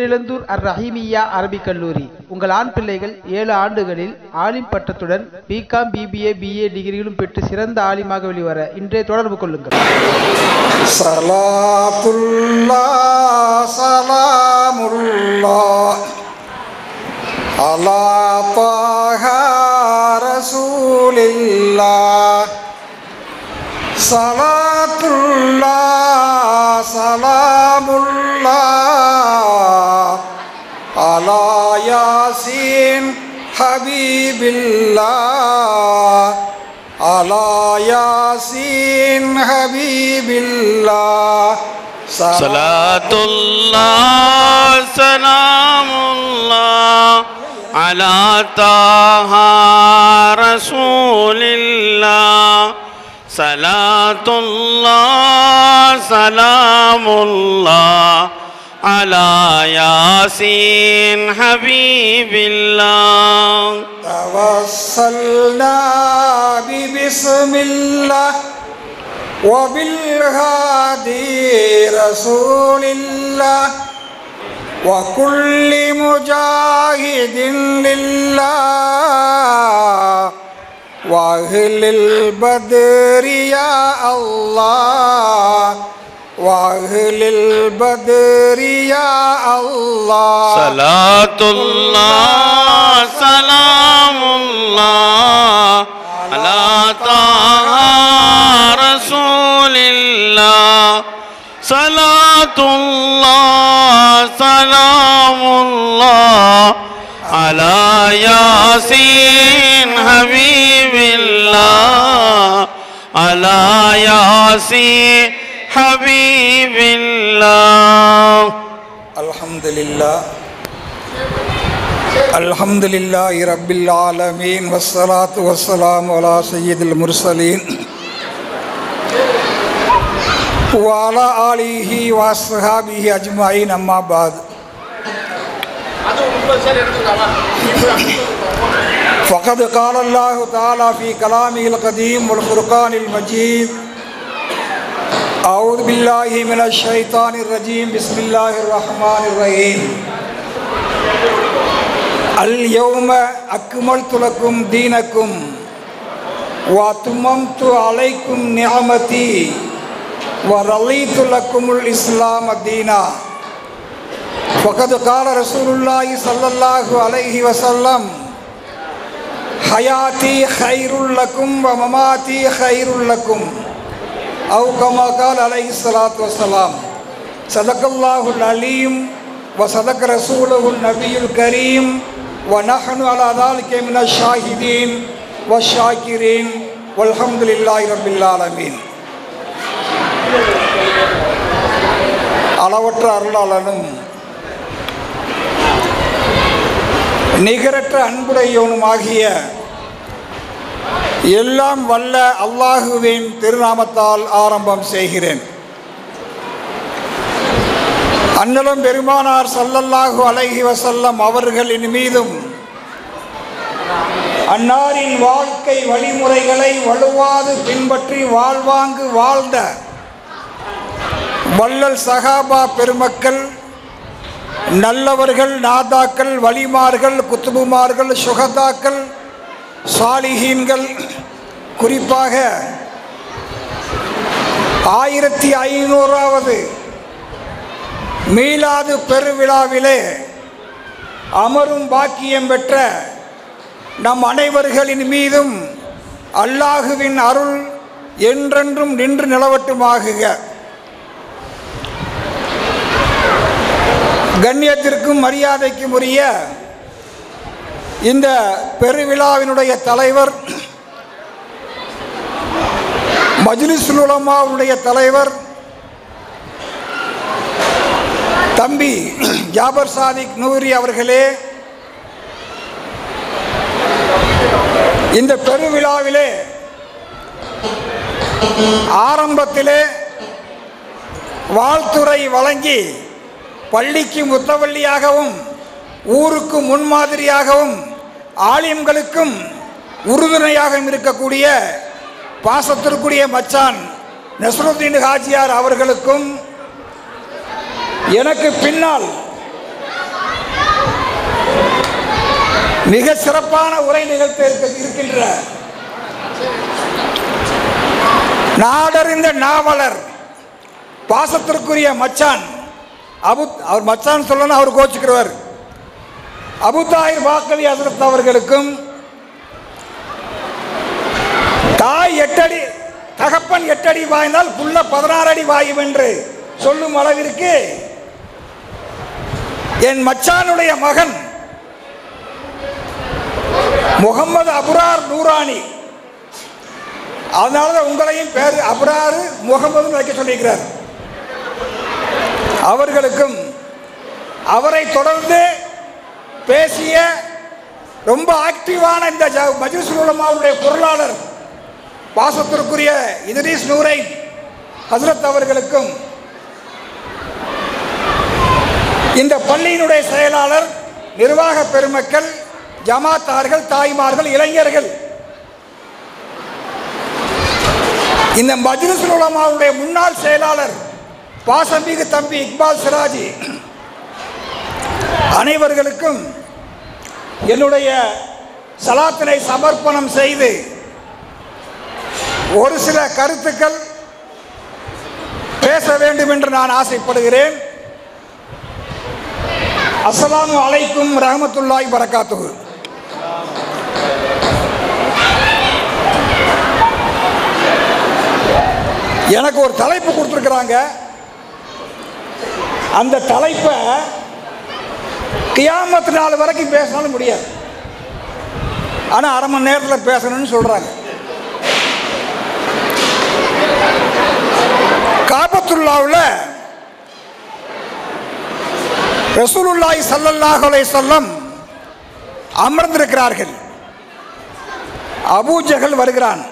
தேரிழந்தூர் அர் ரஹீமியா அரபிக் கல்லூரி. உங்கள் ஆண் பிள்ளைகள் 7 ஆண்டுகளில் ஆலிம் பட்டத்துடன் பிகாம், பிபிஏ, பிஏ டிகிரிகளும் பெற்று சிறந்த ஆலிமாக வெளிவர இன்றே தொடர்பு கொள்ளுங்கள். ஸலாத்துல்லாஹ் ஸலாமுல்லாஹ் அலா தாஹா ரசூலில்லாஹ். ஸலாத்துல்லாஹ் ஸலாமுல்லாஹ் அலா யாசீன் ஹபீபில்லாஹ். அலா யாசீன் ஹபீபில்லாஹ். ஸலாத்துல்லாஹ் ஸலாமுல்லாஹ் அலா தாஹா ரசூலில்லாஹ். ஸலாத்துல்லாஹ் ஸலாமுல்லாஹ் அலா யாசீன் ஹபீபில்லாஹ். தவஸ்ஸல்னா பிபிஸ்மில்லாஹ் وبالهادي رسول الله وكل مجاهد لله وأهل البدر يا الله وأهل البدر يا الله. صلاة الله سلام الله على طه رسول الله. صلاة الله سلام الله على ياسين حبيب الله. على ياسين حبيب الله. الحمد لله رب العالمين والصلاة والسلام على سيد المرسلين وعلى آله وأصحابه أجمعين. أما بعد، فقد قال الله تعالى في كلامه القديم والفرقان المجيد: أعوذ بالله من الشيطان الرجيم، بسم الله الرحمن الرحيم. اليوم أكملت لكم دينكم وأتممت عليكم نعمتي ورضيت لكم الإسلام دينا. وقد قال رسول الله صلى الله عليه وسلم: حياتي خير لكم ومماتي خير لكم، أو كما قال عليه الصلاة والسلام. صدق الله العليم وصدق رسوله النبي الكريم ونحن على ذلك من الشاهدين والشاكرين والحمد لله رب العالمين. அளவற்ற அருளாளனும் நிகரற்ற அன்புடையவனுமாகிய எல்லாம் வல்ல அல்லாஹுவின் திருநாமத்தால் ஆரம்பம் செய்கிறேன். அன்னலம் பெருமானார் ஸல்லல்லாஹு அலைஹி வஸல்லம் அவர்களின் மீதும் அன்னாரின் வாழ்க்கை வழிமுறைகளை வலுவாது பின்பற்றி வாழ்வாங்கு வாழ்ந்த வள்ளல் சஹாபா பெருமக்கள், நல்லவர்கள், நாதாக்கள், வலிமார்கள், குத்துபுமார்கள், சுஹதாக்கள், சாலிஹீன்கள், குறிப்பாக 1500வது மீலாது பெருவிழாவிலே அமரும் பாக்கியம் பெற்ற நம் அனைவர்களின் மீதும் அல்லாஹுவின் அருள் என்றென்றும் நின்று நிலவட்டுமாகுக. கண்ணியத்திற்கும் மரியாதைக்கும் உரிய இந்த பெருவிழாவினுடைய தலைவர், மஜ்லிஸுல் உலமாவுடைய தலைவர் தம்பி ஜாபர் சாதிக் நூரி அவர்களே, இந்த பெருவிழாவிலே ஆரம்பத்திலே வாழ்த்துறை வழங்கி பள்ளிக்கு முத்தவள்ளியாகவும் ஊருக்கு முன்மாதிரியாகவும் ஆலிம்களுக்கும் உறுதுணையாகவும் இருக்கக்கூடிய பாசத்திற்குரிய மச்சான் நஸ்ருத்தீன் ஹாஜியார் அவர்களுக்கும், எனக்கு பின்னால் மிக சிறப்பான உரை நிகழ்த்த இருக்கின்ற நாடறிந்த நாவலர் பாசத்திற்குரிய மச்சான் அவர் மச்சான் சொல்லணும், அவர் கோச்சுக்கிறவர். அபு தாஹிர் பாக்கவி ஹஸ்ரத் அவர்களுக்கும் தாய் 8 அடி தகப்பன் 8 அடி வாய்ந்தால் புள்ள 16 அடி வாயும் என்று சொல்லும் அளவிற்கு என் மச்சானுடைய மகன் முகமது அபுரார் நூரானி, அதனாலதான் உங்களையும் பேர் அபுரார் முகமது வைக்க சொல்லியிருக்கிறார். அவர்களுக்கும் அவரை தொடர்ந்து பேசிய ரொம்ப ஆக்டிவான இந்த மஜ்லிஸ் உலமாவுடைய பொருளாளர் பாசத்திற்குரிய இத்ரீஸ் நூரைன் ஹஸ்ரத் அவர்களுக்கும் இந்த பள்ளியினுடைய செயலாளர், நிர்வாக பெருமக்கள், ஜமாத்தார்கள், தாய்மார்கள், இளைஞர்கள், இந்த மஜ்லிஸ் உலமாவுடைய முன்னாள் செயலாளர் பாசமிகு தம்பி இக்பால் சிராஜி அனைவர்களுக்கும் என்னுடைய சலாத்தினை சமர்ப்பணம் செய்து ஒரு சில கருத்துக்கள் பேச வேண்டும் என்று நான் ஆசைப்படுகிறேன். அஸ்ஸலாமு அலைக்கும் ரஹ்மத்துல்லாஹி பரக்காத்துஹு. எனக்கு ஒரு தலைப்பு கொடுத்துருக்குறாங்க. அந்த தலைப்பை கியாமத் நாள் வரைக்கும் பேசினாலும் முடியாது, ஆனால் அரை மணி நேரத்தில் பேசணும்னு சொல்கிறாங்க. காபத்துல்லாவில் ரசூலுல்லாஹி ஸல்லல்லாஹு அலைஹி வஸல்லம் அமர்ந்திருக்கிறார்கள். அபூ ஜஹல் வருகிறான்.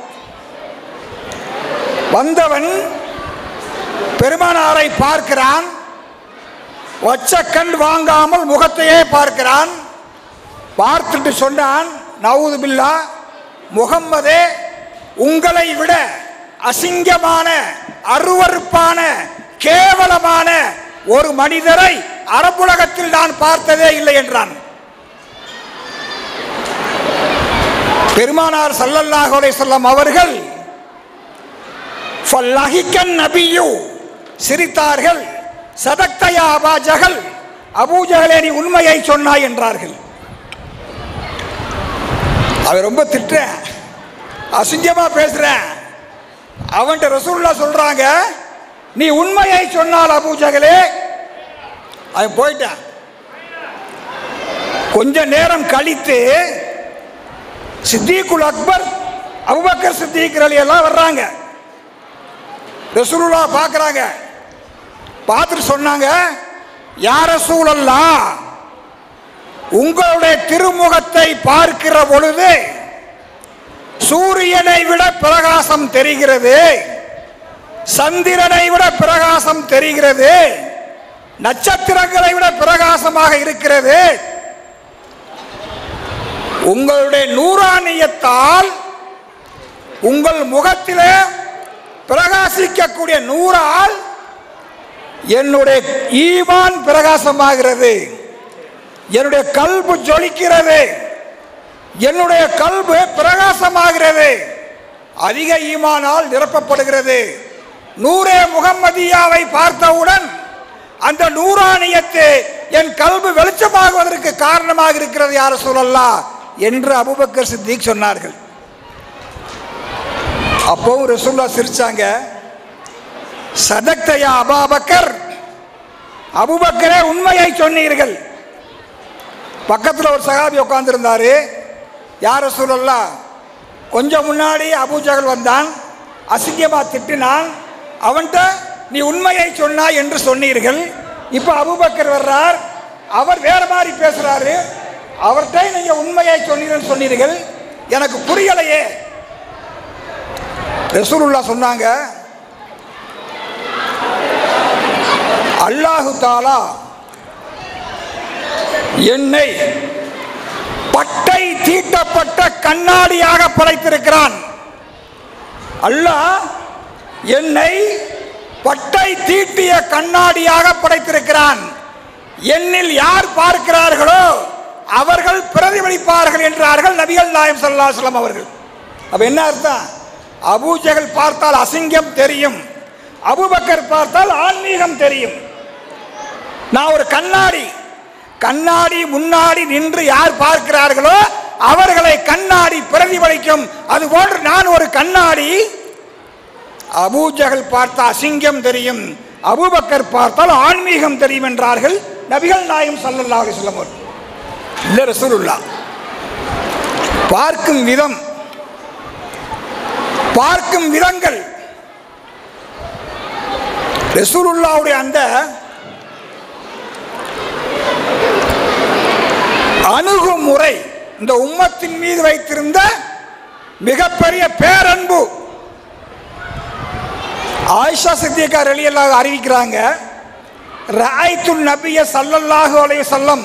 வந்தவன் பெருமானாரை பார்க்கிறான். வச்ச கண் வாங்காமல் முகத்தையே பார்க்கிறான். பார்த்துட்டு சொன்னான், நவுது பில்லா, முகம்மதே, உங்களை விட அசிங்கமான, அருவருப்பான, கேவலமான ஒரு மனிதரை அரபுலகத்தில் நான் பார்த்ததே இல்லை என்றான். பெருமானார் ஸல்லல்லாஹு அலைஹி வஸல்லம் அவர்கள் ஃபல்லஹிகன் நபியு, சிரித்தார்கள். சதக்தயா அபா ஜஹல், அபூ ஜஹலே நீ உண்மையை சொன்னாய் என்றார்கள். அவன் ரொம்ப திட்டுறேன், அசிங்கமா பேசுறேன். அவன்கிட்ட ரசூலுல்லாஹ் சொல்றாங்க, நீ உண்மையை சொன்னால் அபூ ஜஹலே. அவன் போயிட்டான். கொஞ்ச நேரம் கழித்து சித்திகுல் அக்பர், அபூபக்கர் சித்திக் எல்லாம் வர்றாங்க. ரசூலுல்லாஹ் பார்க்கறாங்க. பார்த்துட்டு சொன்னாங்க, யா ரசூலல்லாஹ், உங்களுடைய திருமுகத்தை பார்க்கிற பொழுது சூரியனை விட பிரகாசம் தெரிகிறது, சந்திரனை விட பிரகாசம் தெரிகிறது, நட்சத்திரங்களை விட பிரகாசமாக இருக்கிறது. உங்களுடைய நூறானியத்தால் உங்கள் முகத்திலே பிரகாசிக்கக்கூடிய நூறால் என்னுடைய ஈமான் பிரகாசமாகிறது, என்னுடைய கல்பு ஜொலிக்கிறது, என்னுடைய கல்பு பிரகாசமாகிறது, அதிக ஈமானால் நிரப்பப்படுகிறது. நூரே முகம்மதியாவை பார்த்தவுடன் அந்த நூறானியத்து என் கல்பு வெளிச்சமாகுவதற்கு காரணமாக இருக்கிறது யா ரசூலல்லாஹ் என்று அபூபக்கர் சித்திக் சொன்னார்கள். அப்பவும் ரசூலுல்லாஹ் சிரிச்சாங்க. சதக்தயா அபூபக்கர், அபூபக்கரே உண்மையை சொன்னீர்கள். பக்கத்தில் ஒரு சஹாபி உட்கார்ந்திருந்தாரு. யா ரசூலல்லாஹ், கொஞ்சம் முன்னாடி அபூ ஜஹல் வந்தான், அசிங்கமா திட்டினான், அவன்கிட்ட நீ உண்மையை சொன்னாய் என்று சொன்னீர்கள். இப்ப அபூபக்கர் வர்றார், அவர் வேற மாதிரி பேசுறாரு, அவர்கிட்ட நீங்க உண்மையை சொன்னீர்கள், எனக்கு புரியலையே. ரசூலுல்லாஹ் சொன்னாங்க, அல்லாஹு தஆலா என்னை பட்டை தீட்டப்பட்ட கண்ணாடியாக படைத்திருக்கிறான். அல்லாஹ் என்னை பட்டை தீட்டிய கண்ணாடியாக படைத்திருக்கிறான். என்னில் யார் பார்க்கிறார்களோ அவர்கள் பிரதிபலிப்பார்கள் என்றார்கள் நபிகள் நாயகம் ஸல்லல்லாஹு அலைஹி வஸல்லம் அவர்கள். அப்ப என்ன அர்த்தம்? அபூஜஹல் பார்த்தால் அசிங்கம் தெரியும், அபூபக்கர் பார்த்தால் ஆன்மீகம் தெரியும். நான் ஒரு கண்ணாடி முன்னாடி நின்று யார் பார்க்கிறார்களோ அவர்களை கண்ணாடி பிரதிபலிக்கும். அதுபோன்று நான் ஒரு கண்ணாடி, அபூஜஹல் பார்த்தால் அசிங்கம் தெரியும், அபூபக்கர் பார்த்தால் ஆன்மீகம் தெரியும் என்றார்கள் நபிகள் நாயகம் ஸல்லல்லாஹு அலைஹி வஸல்லம் அவர்கள். இல்ல ரசூலுல்லாஹ் பார்க்கும் விதங்கள், ரசூலுல்லாஹ்வுடைய அந்த அணுகுமுறை இந்த உம்மத்தின் மீது வைத்திருந்த மிகப்பெரிய பேரன்பு. ஆயிஷா சித்திகா ரலியல்லாஹு அறிவிக்கிறாங்க, ரஅய்து நபிய ஸல்லல்லாஹு அலைஹி வஸல்லம்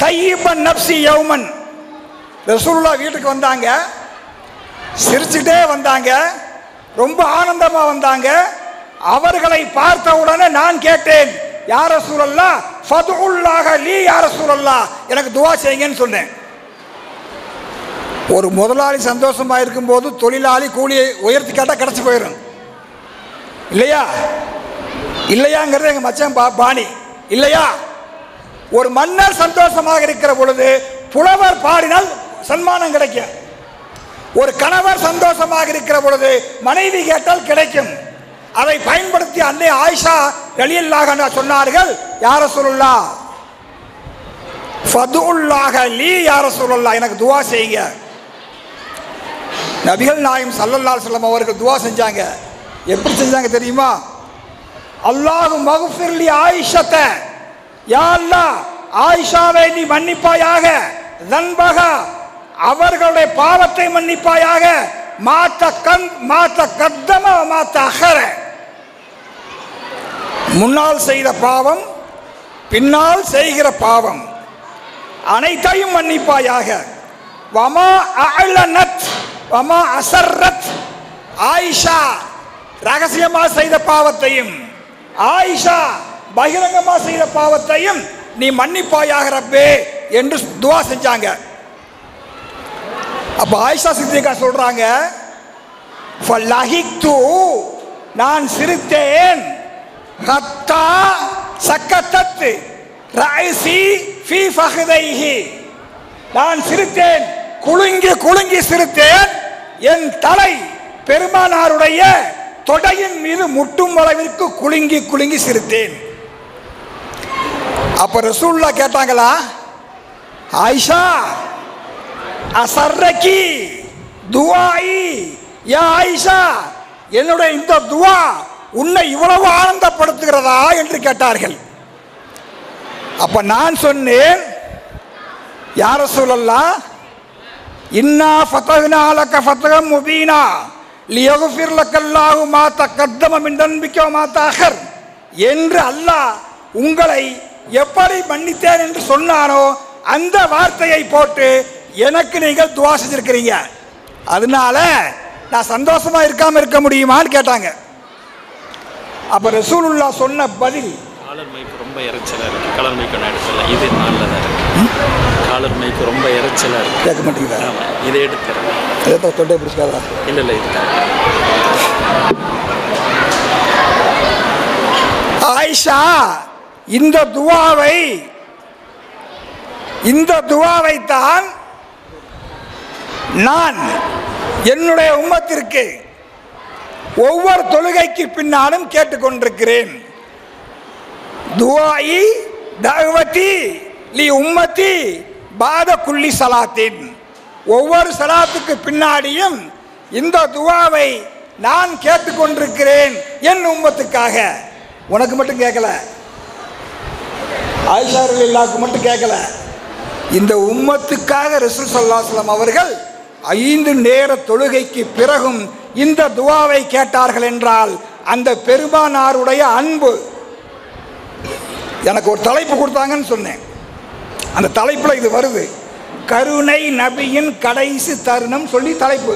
தய்யிபன் நப்சி யௌமன். ரசூலுல்லாஹ் வீட்டுக்கு வந்தாங்க, சிரிச்சுட்டே வந்தாங்க, ரொம்ப ஆனந்தமா வந்தாங்க. அவர்களை பார்த்த உடனே நான் கேட்டேன், யா ரசூலல்லாஹ் ஃபதுல்லாஹ லீ யா ரசூலல்லாஹ், எனக்கு துஆ செய்யுங்கன்னு சொன்னேன். ஒரு முதலாளி சந்தோஷமா இருக்கும்போது தொழிலாளி கூலியை உயர்த்தி கேட்டால் கிடச்சி போயிடும் இல்லையாங்கிறது எங்க மச்சான் பாணி இல்லையா. ஒரு மன்னர் சந்தோஷமாக இருக்கிற பொழுது புலவர் பாடினால் சன்மானம் கிடைக்கும். ஒரு கணவர் சந்தோஷமாக இருக்கிற பொழுது மனைவி கேட்டால் கிடைக்கும். அதை பயன்படுத்தி அன்னை ஆயிஷா ரலியல்லாஹு அன்ஹா சொன்னார்கள், யா ரசூலுல்லாஹ் ஃபதுல்லாஹ லீ யா ரசூலுல்லாஹ், எனக்கு துஆ செய்யுங்க. நபிகள் நாயகம் ஸல்லல்லாஹு அலைஹி வஸல்லம் அவர்கள் துஆ செஞ்சாங்க. எப்படி செஞ்சாங்க தெரியுமா? அல்லாஹு மக்ஃபிர் லி ஆயிஷத, யா அல்லாஹ் ஆயிஷாவை நீ மன்னிப்பாயாக, தன்பக அவர்களுடைய பாவத்தை மன்னிப்பாயாக, மாத்த கத்தம மாத்த அஹர, முன்னால் செய்த பாவம் பின்னால் செய்கிற பாவம் அனைத்தையும் மன்னிப்பாயாக. வமா அஅலனத் வமா அஸர்ரத், ஆயிஷா ரகசியமா செய்த பாவத்தையும் ஆயிஷா பகிரங்கமா செய்த பாவத்தையும் நீ மன்னிப்பாயாக ரப்பே என்று துஆ செஞ்சாங்க. அப்ப ஆயிஷா சித்திகா சொல்றாங்க, ஃபலஹிக்து, நான் சிரித்தேன், ஹத்தா சக்கத்தத் ரஐசி ஃபீ ஃபஹதைஹி, நான் சிரித்தேன், குலுங்கி குலுங்கி சிரித்தேன், என் தலை பெருமானாருடைய தொடையின் மீது முட்டும் அளவிற்கு குலுங்கி குலுங்கி சிரித்தேன். அப்ப ரசூலுல்லாஹ் கேட்டாங்களா, ஆயிஷா அசர்ரகி துஆஇ யா ஆயிஷா, என்னுடைய இந்த துஆ உன்னை இவ்வளவு ஆனந்தப்படுத்துகிறதா என்று கேட்டார்கள். அப்ப நான் சொன்னேன், யா ரசூலல்லாஹ் இன்னா ஃபதஹ்னா லக ஃபத்ஹம் முபீனா லியக்ஃபிர் லக்கல்லாஹு மா தகத்தம மின் தன்பிக வ மா தஅஹர் என்று அல்லாஹ் உங்களை எப்படி மன்னித்தேன் என்று சொன்னானோ அந்த வார்த்தையை போட்டு எனக்கு நீங்கள் துஆ செஞ்சிருக்கிறீங்க, அதனால நான் சந்தோஷமா இருக்காம இருக்க முடியுமான்னு கேட்டாங்க. அப்ப ரசூலுல்லாஹ் சொன்ன பதில், காலர் மைக்கு ரொம்ப இறைச்சலா இருக்கு, கலர் மைக்கு நான் எடுத்துல இது நல்லதா இருக்கு, காலர் மைக்கு ரொம்ப இறைச்சலா இருக்கு, கேட்க மாட்டேங்குதா? இதை எடுத்துறேன், எதை தொண்டை பிடிச்சாதா? இல்ல இது ஆயிஷா இந்த துவாவை தான் நான் என்னுடைய உம்மத்திற்கு ஒவ்வொரு தொழுகைக்கு பின்னாலும் கேட்டுக்கொண்டிருக்கிறேன். துஆஇ தஅவதி லி உம்மதி பாத குல்லி ஸலாத்தின், ஒவ்வொரு ஸலாத்துக்கு பின்னாடியும் இந்த துஆவை நான் கேட்டுக்கொண்டிருக்கிறேன் என் உம்மத்துக்காக. உனக்கு மட்டும் கேட்கல, ஆயிஷா ரலியல்லாஹு மட்டும் கேட்கல, இந்த உம்மத்துக்காக ரசூல் ஸல்லல்லாஹு அலைஹி வஸல்லம் அவர்கள் 5 நேர தொழுகைக்கு பிறகும் இந்த துஆவை கேட்டார்கள் என்றால் அந்த பெருமானாருடைய அன்பு. எனக்கு ஒரு தலைப்பு கொடுத்தாங்கன்னு சொன்னேன், அந்த தலைப்புல இது வருது, கருணை நபியின் கடைசி தருணம் சொல்லி தலைப்பு.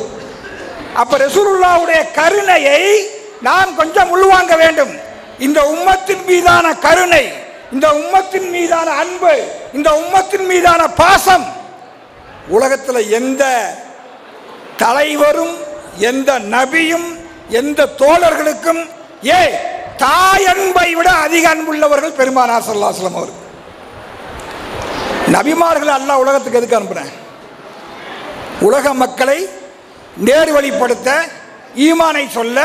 அப்ப ரசூலுல்லாஹ்வுடைய கருணையை நான் கொஞ்சம் உள்வாங்க வேண்டும். இந்த உம்மத்தின் மீதான கருணை, இந்த உம்மத்தின் மீதான அன்பு, இந்த உம்மத்தின் மீதான பாசம் உலகத்தில் எந்த தலைவரும் எந்த நபியும் எந்த தோழர்களுக்கும் தாய் அன்பை விட அதிக அன்புள்ளவர்கள் பெருமானார் ஸல்லல்லாஹு அலைஹி வஸல்லம் அவர்கள். நபிமார்கள் அல்லாஹ் உலகத்துக்கு எதுக்கு அனுப்புறேன்? உலக மக்களை நேர்வழிப்படுத்த, ஈமானை சொல்ல,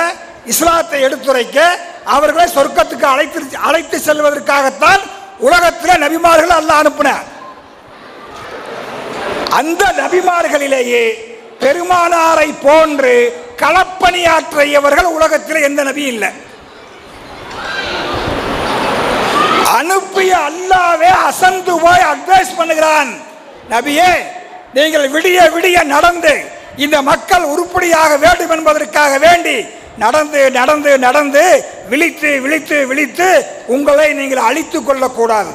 இஸ்லாத்தை எடுத்துரைக்க, அவர்களை சொர்க்கத்துக்கு அழைத்து செல்வதற்காகத்தான் உலகத்தில் நபிமார்கள் அல்லாஹ் அனுப்பினார். அந்த நபிமார்களிலேயே பெருமானாரை போன்று களப்பணியாற்றியவர்கள் உலகத்தில் எந்த நபி இல்லை. அனுப்பிய அல்லாஹ்வே அசந்து போய் அட்வைஸ் பண்ணுகிறான், நபியே நீங்கள் விடிய விடிய நடந்து இந்த மக்கள் உருப்படியாக வேண்டும் என்பதற்காக வேண்டி நடந்து நடந்து நடந்து விழித்து விழித்து விழித்து உங்களை நீங்கள் அழித்துக் கொள்ளக்கூடாது.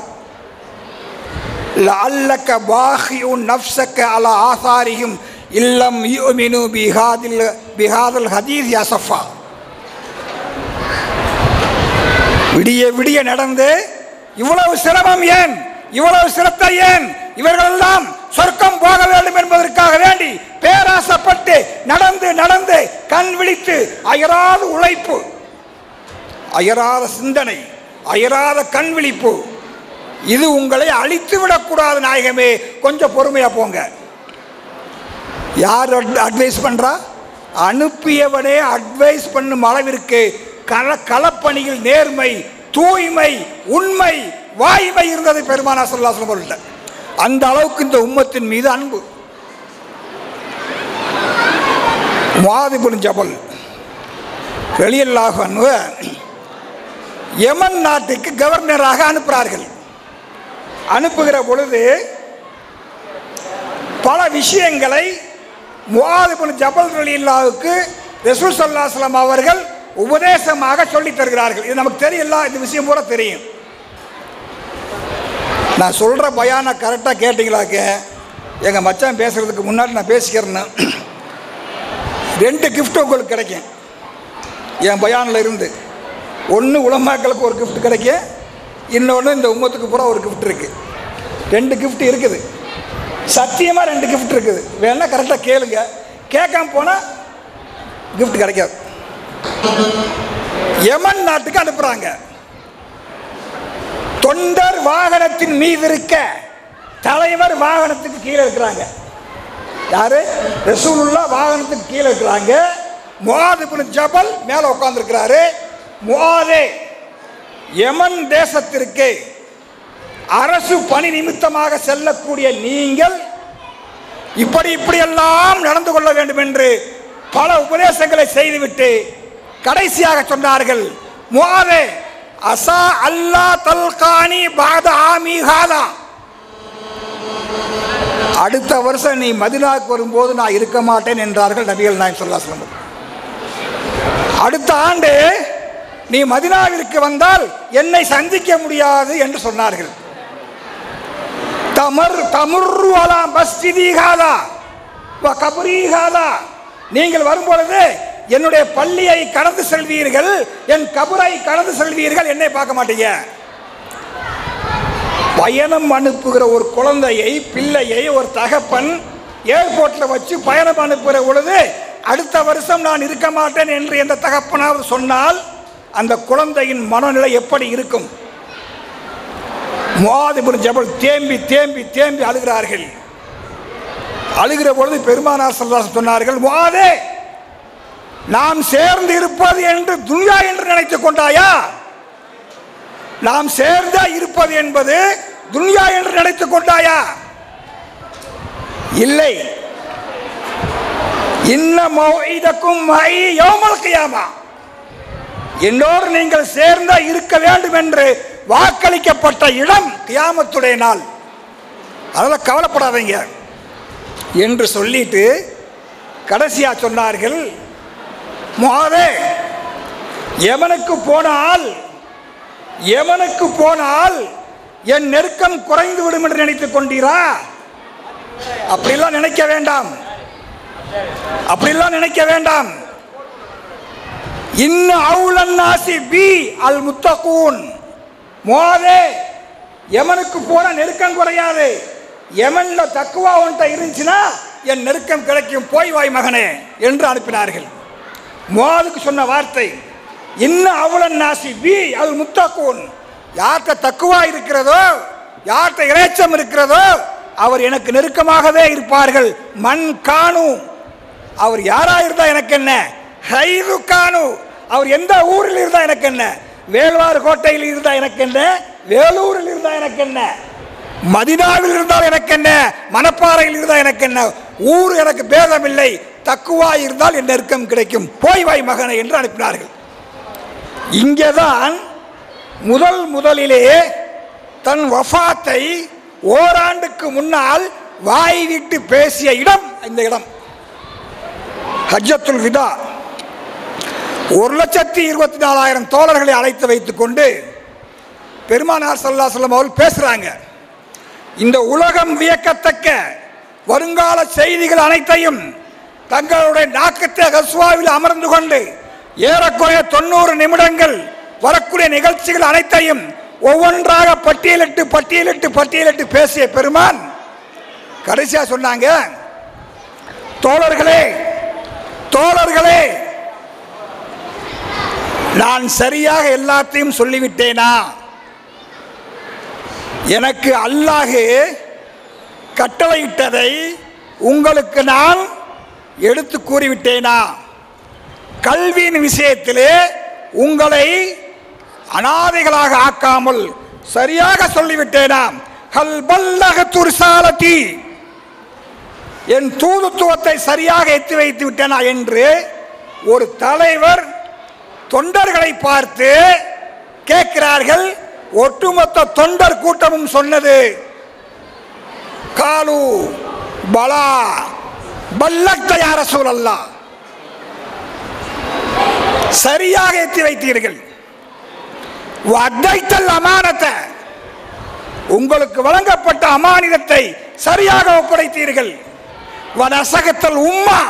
லஅல்லக பாஹியுன் நஃப்ஸக அலா ஆசாரிஹிம் இல்லம் யுமினு பிஹாதில் ஹதீஸ் யஸஃபா. விடிய விடிய நடந்து இவ்வளவு சிரமம் ஏன், இவ்வளவு சிரத்தை ஏன்? இவர்களெல்லாம் சொர்க்கம் போக வேண்டும் என்பதற்காக வேண்டி பேராசப்பட்டு நடந்து நடந்து கண் விழித்து அயராத உழைப்பு, அயராத சிந்தனை, அயராத கண் விழிப்பு, இது உங்களை அழித்து விடக்கூடாது நாயகமே, கொஞ்சம் பொறுமையா போங்க. யார் அட்வைஸ் பண்றா? அனுப்பியவனே அட்வைஸ் பண்ணும் அளவிற்கு களப்பணியில் நேர்மை, தூய்மை, உண்மை, வாய்மை இருந்தது பெருமானார் ஸல்லல்லாஹு அலைஹி வஸல்லம். அந்த அளவுக்கு இந்த உம்மத்தின் மீது அன்பு. முஆத் இப்னு ஜபல் ரலியல்லாஹு அன்ஹு யமன் நாட்டுக்கு கவர்னராக அனுப்புகிறார்கள். அனுப்புகிற பொழுது பல விஷயங்களை முஆத் இப்னு ஜபல் ரலியல்லாஹுக்கு ரசூல் ஸல்லல்லாஹு அலைஹி வஸல்லம் அவர்கள் உபதேசமாக சொல்லி தருகிறார்கள். இது நமக்கு தெரியல, இந்த விஷயம் பூரா தெரியும். நான் சொல்கிற பயானை கரெக்டாக கேட்டீங்களாக்க எங்கள் மச்சான் பேசுகிறதுக்கு முன்னாடி நான் பேசிக்கிறேன்னு 2 கிஃப்ட் உங்களுக்கு கிடைக்கும் என் பயானில் இருந்து. ஒன்று உலமாக்களுக்கு ஒரு கிஃப்ட் கிடைக்கும், இன்னொன்று இந்த உம்மத்துக்கு பூரா ஒரு கிஃப்ட் இருக்குது. 2 கிஃப்ட் இருக்குது, சத்தியமாக 2 கிஃப்ட் இருக்குது. வேணா கரெக்டாக கேளுங்க, கேட்காம போனால் கிஃப்ட் கிடைக்காது. யமன் நாட்டுக்கு அனுப்புகிறாங்க. தொண்டர் வாகனத்தின் மீது இருக்க, தலைவர் வாகனத்துக்கு கீழே இருக்கிறாங்க. யாரு? ரசூலுல்லாஹ் வாகனத்துக்கு கீழே இருக்கிறாங்க. முஆத் இப்னு ஜபல் மேலே உட்கார்ந்துருக்கிறாரு. முஆதே, யமன் தேசத்திற்கு அரசு பணி நிமித்தமாக செல்லக்கூடிய நீங்கள் இப்படி இப்படியெல்லாம் நடந்து கொள்ள வேண்டும் என்று பல உபதேசங்களை செய்துவிட்டு கடைசியாக சொன்னார்கள், முஆதே அஸா அல்லா தல்கானி பாத ஆமி ஹாதா, அடுத்த வருஷம் நீ மதீனாவுக்கு வரும்போது நான் இருக்க மாட்டேன் என்றார்கள் நபிகள் நாயகம் ஸல்லல்லாஹு அலைஹி வஸல்லம். அடுத்த ஆண்டு நீ மதீனாவிற்கு வந்தால் என்னை சந்திக்க முடியாது என்று சொன்னார்கள். தமுர்ரு அலா மஸ்ஜிதி ஹாதா வ கப்ரி ஹாதா, நீங்கள் வரும்பொழுது என்னுடைய பள்ளியை கடந்து செல்வீர்கள், என் கபரை கடந்து செல்வீர்கள், என்னை பார்க்க மாட்டீங்க. பயணம் அனுப்புகிற ஒரு குழந்தையை, பிள்ளையை ஒரு தகப்பன் ஏர்போர்ட்டில் வச்சு பயணம் அனுப்புகிற பொழுது அடுத்த வருஷம் நான் இருக்க மாட்டேன் என்று எந்த தகப்பனாவது சொன்னால் அந்த குழந்தையின் மனநிலை எப்படி இருக்கும்? முஆத் இப்னு ஜபல் தேம்பி தேம்பி தேம்பி அழுகிறார்கள். அழுகிற பொழுது பெருமானார் ஸல்லல்லாஹு அலைஹி வஸல்லம் சொன்னார்கள், முஆதே நாம் சேர்ந்து இருப்பது என்று துன்யா என்று நினைத்துக் கொண்டாயா? நாம் சேர்ந்தா இருப்பது என்பது துன்யா என்று நினைத்துக் கொண்டாயா? இல்லை. இன்ன மௌஇதக்கும் மை யௌமல் கியாமா, என்னோடு நீங்கள் சேர்ந்தா இருக்க வேண்டும் என்று வாக்களிக்கப்பட்ட இடம் கியாமத்துடைய நாள், அதெல்லாம் கவலைப்படாதீங்க என்று சொல்லிட்டு கடைசியா சொன்னார்கள், முஆதே யமனுக்கு போனால் என் நெருக்கம் குறைந்து விடும் என்று நினைத்துக் கொண்டீரா? அப்படிலாம் நினைக்க வேண்டாம், அப்படிலாம் நினைக்க வேண்டாம். இன்ன அவுலன் நாசி பி அல் முத்தகூன், முஆதே யமனுக்கு போன நெருக்கம் குறையாது. யமன்ல தக்குவா ஒன்றை இருந்துச்சுன்னா என் நெருக்கம் கிடைக்கும், போய் வாய் மகனே என்று அனுப்பினார்கள். முஆதுக்கு சொன்ன வார்த்தை, இன்னும் அவ்வளன் நாசி பி அது முத்தக்கூன், யார்கிட்ட தக்குவா இருக்கிறதோ, யார்கிட்ட இறைச்சம் இருக்கிறதோ அவர் எனக்கு நெருக்கமாகவே இருப்பார்கள். மண் காணு, அவர் யாரா இருந்தா எனக்கு என்ன, ஹைரு காணு, அவர் எந்த ஊரில் இருந்தா எனக்கு என்ன, வேல்வார் கோட்டையில் இருந்தா எனக்கு என்ன, வேலூரில் இருந்தா எனக்கு என்ன, மதினாவில் இருந்தால் எனக்கு என்ன, மணப்பாறையில் இருந்தால் எனக்கு என்ன, ஊர் எனக்கு பேதமில்லை, தக்குவா இருந்தால் என் நெருக்கம் கிடைக்கும், போய் வாய் மகனை என்று அனுப்பினார்கள். இங்கேதான் முதலிலே தன் வஃபாத்தை ஓராண்டுக்கு முன்னால் வாய் விட்டு பேசிய இடம் இந்த இடம். ஹஜ்ஜத்துல் விதா 1,24,000 தோழர்களை அழைத்து வைத்துக் கொண்டு பெருமானார் ஸல்லல்லாஹு அலைஹி வஸல்லம் அவர்கள் பேசுறாங்க. இந்த உலகம் வியக்கத்தக்க வருங்கால செய்திகள் அனைத்தையும் தங்களுடைய நாக்கத்தை கஸ்வாவில் அமர்ந்து கொண்டு ஏறக்குறைய 90 நிமிடங்கள் வரக்கூடிய நிகழ்ச்சிகள் அனைத்தையும் ஒவ்வொன்றாக பட்டியலிட்டு பேசிய பெருமான் கடைசியா சொன்னாங்க, தோழர்களே நான் சரியாக எல்லாத்தையும் சொல்லிவிட்டேனா, எனக்கு அல்லாஹ் கட்டளையிட்டதை உங்களுக்கு நான் எடுத்து கூறிவிட்டேனா, கல்வியின் விஷயத்திலே உங்களை அனாதைகளாக ஆக்காமல் சரியாக சொல்லிவிட்டேனா, ஹல் பல்லகது ரிசாலதி, என் தூதுத்துவத்தை சரியாக எத்தி வைத்து விட்டேனா என்று ஒரு தலைவர் தொண்டர்களை பார்த்து கேட்கிறார்கள். ஒட்டுமொத்த தொண்டர் கூட்டமும் சொன்னது, காலு பலா பல்லக்த யா ரசூலல்லாஹ், சரியாக எத்தி வைத்தீர்கள். வதைத்தல் அமானத்தை, உங்களுக்கு வழங்கப்பட்ட அமானிதத்தை சரியாக ஒப்படைத்தீர்கள். வனசகத்தல் உம்மா,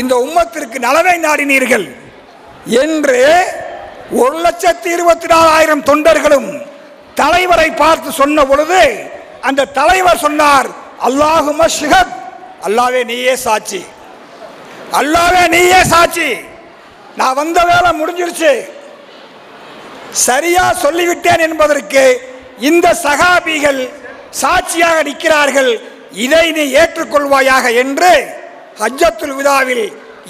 இந்த உம்மத்திற்கு நலவை நாடினீர்கள் என்று 1,24,000 தொண்டர்களும் தலைவரை பார்த்து சொன்ன பொழுது அந்த தலைவர் சொன்னார், அல்லாஹும்ம ஷஹத், அல்லாஹ்வே நீயே சாட்சி, அல்லாஹ்வே நீயே சாட்சி, நான் வந்த வேலை முடிஞ்சிருச்சு, சரியா சொல்லிவிட்டேன் என்பதற்கு இந்த சஹாபிகள் சாட்சியாக நிற்கிறார்கள், இதை நீ ஏற்றுக்கொள்வாயாக என்று ஹஜ்ஜத்துல் விதாவில்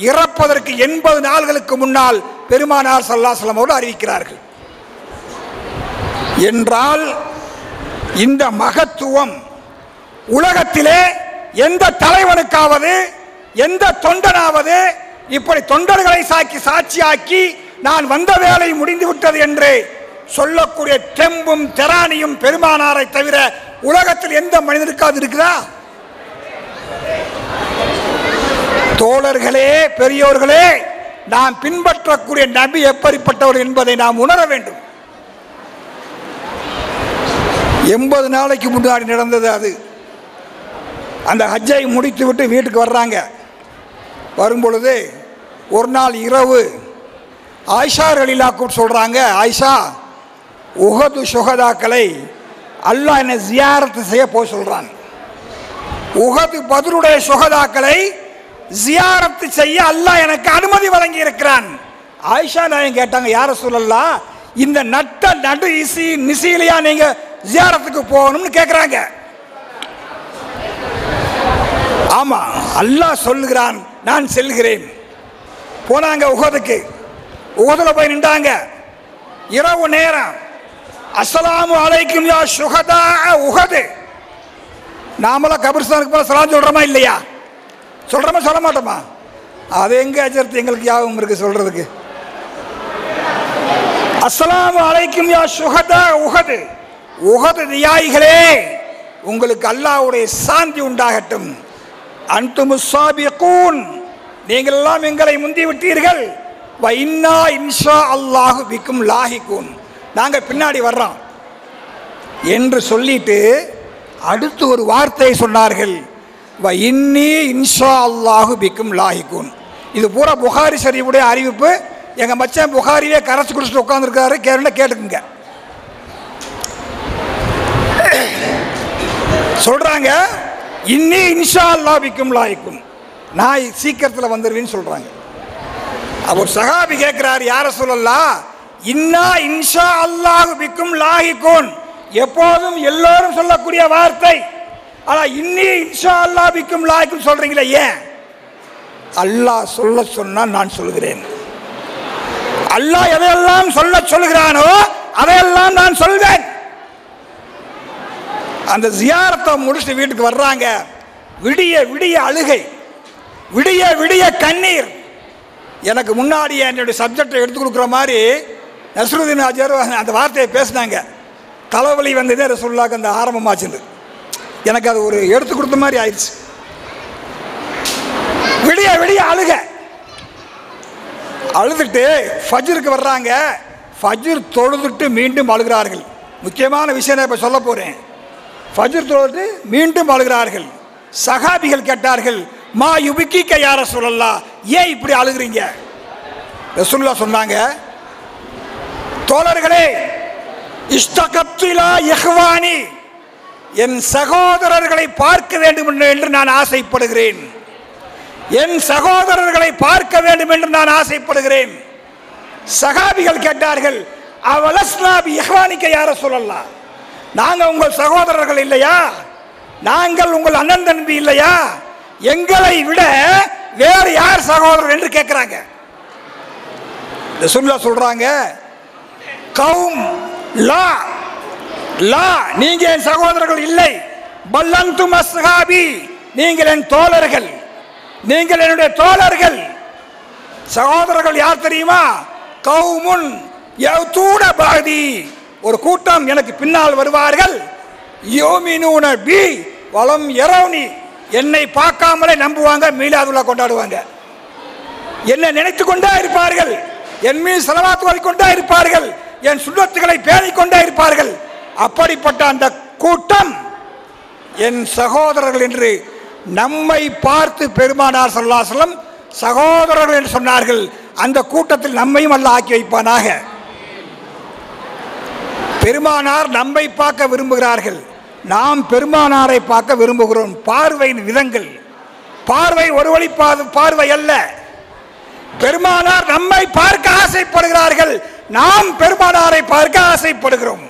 இறப்பதற்கு 80 நாள்களுக்கு முன்னால் பெருமானார் ஸல்லல்லாஹு அலைஹி வஸல்லம் அவர்கள் அறிவிக்கிறார்கள். என்றால் இந்த மகத்துவம் உலகத்திலே எந்த தலைவனுக்காவது எந்த தொண்டனாவது இப்படி தொண்டர்களை சாட்சியாக்கி நான் வந்த வேலை முடிந்துவிட்டது என்று சொல்லக்கூடிய தெம்பும் தெரானியும் பெருமானாரை தவிர உலகத்தில் எந்த மனிதனுக்காவது இருக்குதா? தோழர்களே, பெரியோர்களே, நாம் பின்பற்றக்கூடிய நபி எப்படிப்பட்டவர் என்பதை நாம் உணர வேண்டும். 80 நாளைக்கு முன்னாடி நடந்தது அது. அந்த ஹஜ்ஜை முடித்து விட்டு வீட்டுக்கு வர்றாங்க. வரும்பொழுது ஒரு நாள் இரவு ஆயிஷா ரலியல்லாஹு சொல்றாங்க, ஆயிஷா, உஹது சுஹதாக்களை அல்லாஹ் என்ன ஜியாரத்து செய்ய போய் சொல்றான். உஹது பத்ருடைய சுஹதாக்களை ஜியாரத்து செய்ய அல்லாஹ் எனக்கு அனுமதி வழங்கி இருக்கிறான். ஆயிஷா நாயகம் கேட்டாங்க, யார் ரசூலல்லாஹ், இந்த நடு நிசிலையா நீங்க ஜியாரத்துக்கு போகணும்னு கேட்கிறாங்க. ஆமா, அல்லாஹ் சொல்லுகிறான், நான் செல்கிறேன். போனாங்க உஹதுக்கு. உஹதுல போய் நின்றாங்க. இரவு நேரம். அஸ்ஸலாமு அலைக்கும் யா ஷுஹதா உஹது. நாமெல்லாம் கபிரிஸ்தானுக்கு போல சலாம் சொல்றோமா இல்லையா? சொல்றோமா சொல்ல மாட்டோமா? அது எங்க அஜர்த்து எங்களுக்கு யாவும் இருக்கு சொல்றதுக்கு. அஸ்ஸலாமு அலைக்கும் யா ஷுஹதா உஹது, உஹது தியாயிகளே, உங்களுக்கு அல்லாஹ்வுடைய சாந்தி உண்டாகட்டும். அன்துமுஸ் சாபிகூன், நீங்கள் எல்லாம் எங்களை முந்தி விட்டீர்கள். வ இன்னா இன்ஷா அல்லாஹு பிக்கும் லாஹிகூன், நாங்க பின்னாடி வர்றோம் என்று சொல்லிட்டு அடுத்து ஒரு வார்த்தை சொன்னார்கள், வ இன்னி இன்ஷா அல்லாஹு பிக்கும் லாஹிகூன். இது பூரா புகாரி ஷரீஃபுடைய அறிவிப்பு. எங்க மச்சான் புகாரியே கரைச்சு குடிச்சிட்டு உட்கார்ந்துருக்காரு, கேட்டுக்குங்க. சொல்றாங்க, இன்னி இன்ஷா அல்லாஹ் பிக்கும் லாயிக்கும், நான் சீக்கிரத்தில் வந்துடுவேன்னு சொல்றாங்க. அவர் சஹாபி கேட்கிறார், யா ரசூலல்லாஹ், இன்னா இன்ஷா அல்லாஹ் பிக்கும் லாயிக்கும் எப்போதும் எல்லோரும் சொல்லக்கூடிய வார்த்தை, ஆனா இன்னி இன்ஷா அல்லாஹ் பிக்கும் லாயிக்கும் சொல்றீங்களே ஏன்? அல்லாஹ் சொல்ல சொன்னா நான் சொல்கிறேன். அல்லாஹ் எதையெல்லாம் சொல்ல சொல்கிறானோ அதையெல்லாம் நான் சொல்வேன். அந்த ஜியாரத்தை முடிச்சுட்டு வீட்டுக்கு வர்றாங்க. விடிய விடிய அழுகை, விடிய விடிய கண்ணீர். எனக்கு முன்னாடி என்னுடைய சப்ஜெக்டை எடுத்து கொடுக்குற மாதிரி நஸ்ருதீன் ஆஜர் அந்த வார்த்தையை பேசினாங்க. தலைவலி வந்ததே ரசூலுல்லாஹ்க்கு அந்த ஆரம்பமாச்சு. எனக்கு அது ஒரு எடுத்து கொடுத்த மாதிரி ஆயிடுச்சு. விடிய விடிய அழுக, அழுதுட்டு ஃபஜ்ருக்கு வர்றாங்க. ஃபஜ்ர் தொழுதுட்டு மீண்டும் அழுகிறார்கள். முக்கியமான விஷயம் நான் இப்போ சொல்ல போகிறேன். ஃபஜ்ர் தொழுது மீண்டும் அழுகிறார்கள். சஹாபிகள் கேட்டார்கள், மா யுபிக்கிக்க யா ரசூலல்லாஹ், ஏன் இப்படி அழுகிறீங்க? ரசூலுல்லாஹ் சொன்னாங்க, தோழர்களே, இஷ்டகத்து இலா இஹ்வானி, என் சகோதரர்களை பார்க்க வேண்டும் என்று நான் ஆசைப்படுகிறேன். என் சகோதரர்களை பார்க்க வேண்டும் என்று நான் ஆசைப்படுகிறேன். சஹாபிகள் கேட்டார்கள், அவலஸ்னா பி இஹ்வானிக்க யா ரசூலல்லாஹ், நாங்கள் உங்கள் சகோதரர்கள் இல்லையா? நாங்கள் உங்கள் அண்ணன் தம்பி இல்லையா? எங்களை விட வேறு யார் சகோதரர் என்று கேட்கிறாங்க. ரசூலுல்லாஹ் சொல்றாங்க, கௌம் லா லா, நீங்க என் சகோதரர்கள் இல்லை. பல்லந்தும் அஸ்ஹாபி, நீங்கள் என் தோழர்கள், நீங்கள் என்னுடைய தோழர்கள். சகோதரர்கள் யார் தெரியுமா? கௌமுன் யௌதூன பாதி, ஒரு கூட்டம் எனக்கு பின்னால் வருவார்கள். யோமினூன பி வலம் யரௌனி, என்னை பார்க்காமலே நம்புவாங்க, மீலாதுல்லா கொண்டாடுவாங்க. என்னை நினைத்து கொண்டே இருப்பார்கள், என் மீது ஸலவாத் ஓதிக்கொண்டே இருப்பார்கள், என் சுன்னத்துகளை பேணிக் கொண்டே இருப்பார்கள். அப்படிப்பட்ட அந்த கூட்டம் என் சகோதரர்கள் என்று நம்மை பார்த்து பெருமானார் ஸல்லல்லாஹு அலைஹி வஸல்லம் சகோதரர்கள் என்று சொன்னார்கள். அந்த கூட்டத்தில் நம்மையும் அல்லாஹ் ஆக்கி வைப்பானாக. பெருமானார் நம்மை பார்க்க விரும்புகிறார்கள், நாம் பெருமானாரை பார்க்க விரும்புகிறோம். பார்வையின் விதங்கள், பார்வை ஒரு வழி பார்வை அல்ல. பெருமானார் நம்மை பார்க்க ஆசைப்படுகிறார்கள், நாம் பெருமானாரை பார்க்க ஆசைப்படுகிறோம்.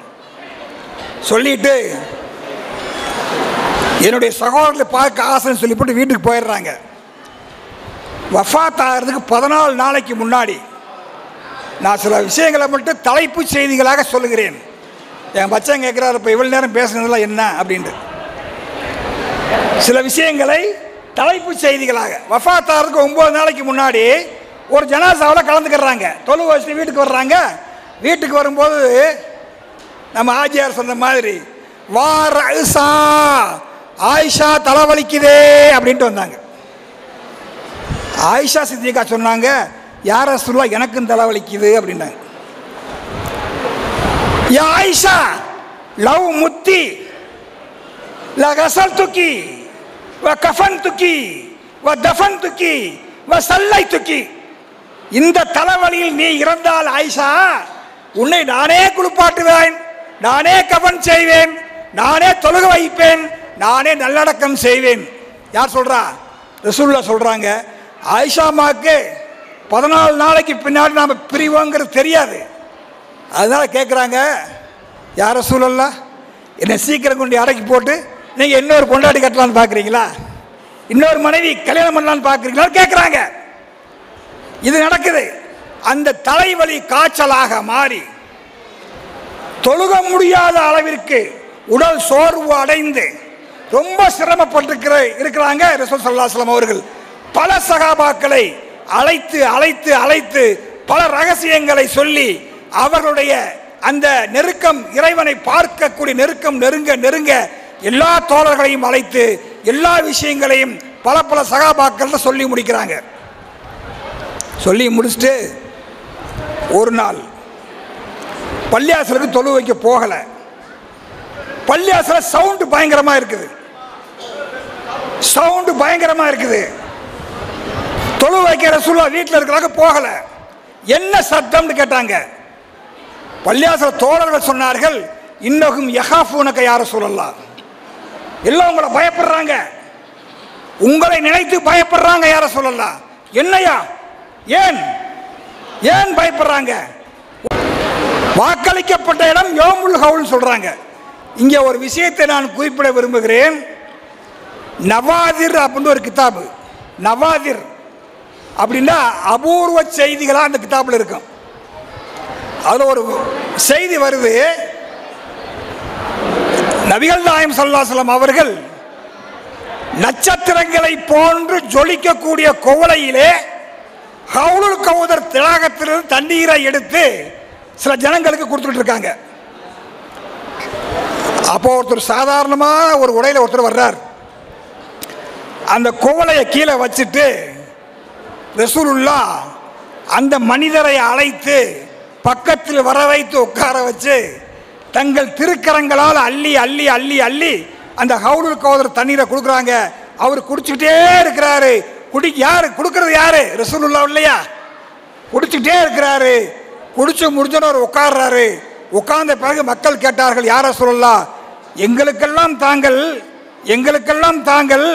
சொல்லிட்டு என்னுடைய சகோதரர்களை பார்க்க ஆசைன்னு சொல்லிவிட்டு வீட்டுக்கு போயிடுறாங்க. வஃபாத் ஆகிறதுக்கு 14 நாளைக்கு முன்னாடி நான் சில விஷயங்களை மட்டும் தலைப்பு செய்திகளாக சொல்லுகிறேன். என் பச்சன் கேட்குறாரு, இப்போ இவ்வளோ நேரம் பேசுனதெல்லாம் என்ன அப்படின்ட்டு. சில விஷயங்களை தலைப்பு செய்திகளாக, வஃபாத் ஆகிறதுக்கு 9 நாளைக்கு முன்னாடி ஒரு ஜனாசாவில் கலந்துக்கிறாங்க. தொழுகை வச்சுட்டு வீட்டுக்கு வர்றாங்க. வீட்டுக்கு வரும்போது நம்ம ஆஜியார் சொன்ன மாதிரி, வார ஆயிஷா தலைவலிக்குதே அப்படின்ட்டு வந்தாங்க. ஆயிஷா சித்திகா சொன்னாங்க, யார் ரசூலுல்லாஹ், எனக்கும் தலைவலிக்குது அப்படின்னாங்க. யா ஆயிஷா லவ் முத்தி லா கஸல்துகி வ கஃபன்துகி வ தஃபன்துகி வ சல்லைதுகி, இந்த தலைவலியில் நீ இறந்தால் ஆயிஷா, உன்னை நானே குளிப்பாட்டுவேன், நானே கஃன் செய்வேன், நானே தொழுகை வைப்பேன், நானே நல்லடக்கம் செய்வேன். யார் சொல்றா? ரசூலுல்லாஹ் சொல்றாங்க. ஆயிஷாமாக்கு 14 நாளைக்கு பின்னாடி நாம் பிரிவோங்கிறது தெரியாது. அதனால கேட்குறாங்க, யார் ரசூலுல்லாஹ், என்னை சீக்கிரம் கொண்டு அடக்கி போட்டு நீங்கள் இன்னொரு பொண்டாட்டி கட்டலான்னு பார்க்குறீங்களா, இன்னொரு மனைவி கல்யாணம் பண்ணலான்னு பார்க்குறீங்களா கேட்குறாங்க. இது நடக்குது. அந்த தலைவலி காய்ச்சலாக மாறி தொழுக முடியாத அளவிற்கு உடல் சோர்வு அடைந்து ரொம்ப சிரமப்பட்டு இருக்கிறாங்க ரசூல் ஸல்லல்லாஹு அலைஹி வஸல்லம் அவர்கள். பல சகாபாக்களை அழைத்து அழைத்து அழைத்து பல ரகசியங்களை சொல்லி அவர்களுடைய அந்த நெருக்கம், இறைவனை பார்க்கக்கூடிய நெருக்கம் நெருங்க நெருங்க எல்லா தோழர்களையும் அழைத்து எல்லா விஷயங்களையும் பல பல சகாபாக்கள் சொல்லி முடிக்கிறாங்க. சொல்லி முடிச்சுட்டு ஒரு நாள் பள்ளியாசலுக்கு தொழு வைக்க போகல. பள்ளியாசல சவுண்டு பயங்கரமா இருக்குது, சவுண்டு பயங்கரமா இருக்குது. தொழு வைக்க ரசூலுல்லாஹ் வீட்டில் இருக்கிறாங்க, போகல. என்ன சத்தம்னு கேட்டாங்க. பள்ளியாசல தோழர்கள் சொன்னார்கள், இன்னகும் யஹாஃபூனக யா ரசூலல்லாஹ், எல்லாம் உங்களை பயப்படுறாங்க, உங்களை நினைத்து பயப்படுறாங்க. யார சொல்லலாம்? என்னையா? ஏன் ஏன் பயப்படுறாங்க? வாக்களிக்கப்பட்ட இடம் யோமுல் ஹவுல் சொல்றாங்க. இங்கே ஒரு விஷயத்தை நான் குறிப்பிட விரும்புகிறேன். நவாதிர் அப்படின்னு ஒரு கிதாபு. நவாதிர் அப்படின்னா அபூர்வ செய்திகளாக அந்த கிதாபில் இருக்கும். அதில் ஒரு செய்தி வருது, நபிகள் நாயகம் ஸல்லல்லாஹு அலைஹி வஸல்லம் அவர்கள் நட்சத்திரங்களை போன்று ஜொலிக்கக்கூடிய குவளையிலே ஹவுலுல் கௌதர் திலாகத்திலிருந்து தண்ணீரை எடுத்து சில ஜனங்களுக்கு கொடுத்துட்டு இருக்காங்க. அப்போ ஒருத்தர் சாதாரணமாக ஒரு உடையில ஒருத்தர் வர்றார். அந்த குவளையை கீழே வச்சுட்டு ரசூலுல்லாஹ் அந்த மனிதரை அழைத்து பக்கத்தில் வர வைத்து உட்கார வச்சு தங்கள் திருக்கரங்களால் அள்ளி அள்ளி அள்ளி அள்ளி அந்த ஹவுலுல் கௌதர் தண்ணீரை கொடுக்குறாங்க. அவர் குடிச்சுக்கிட்டே இருக்கிறாரு. யாரு கொடுக்கறது? யாரு? ரசூலுல்லாஹ் இல்லையா? குடிச்சுக்கிட்டே இருக்கிறாரு. குடிச்சு முடிஞ்சோன்னு அவர் உட்கார்றாரு. உட்கார்ந்த பிறகு மக்கள் கேட்டார்கள், யார ரசூலுல்லாஹ், எங்களுக்கெல்லாம் தாங்கள்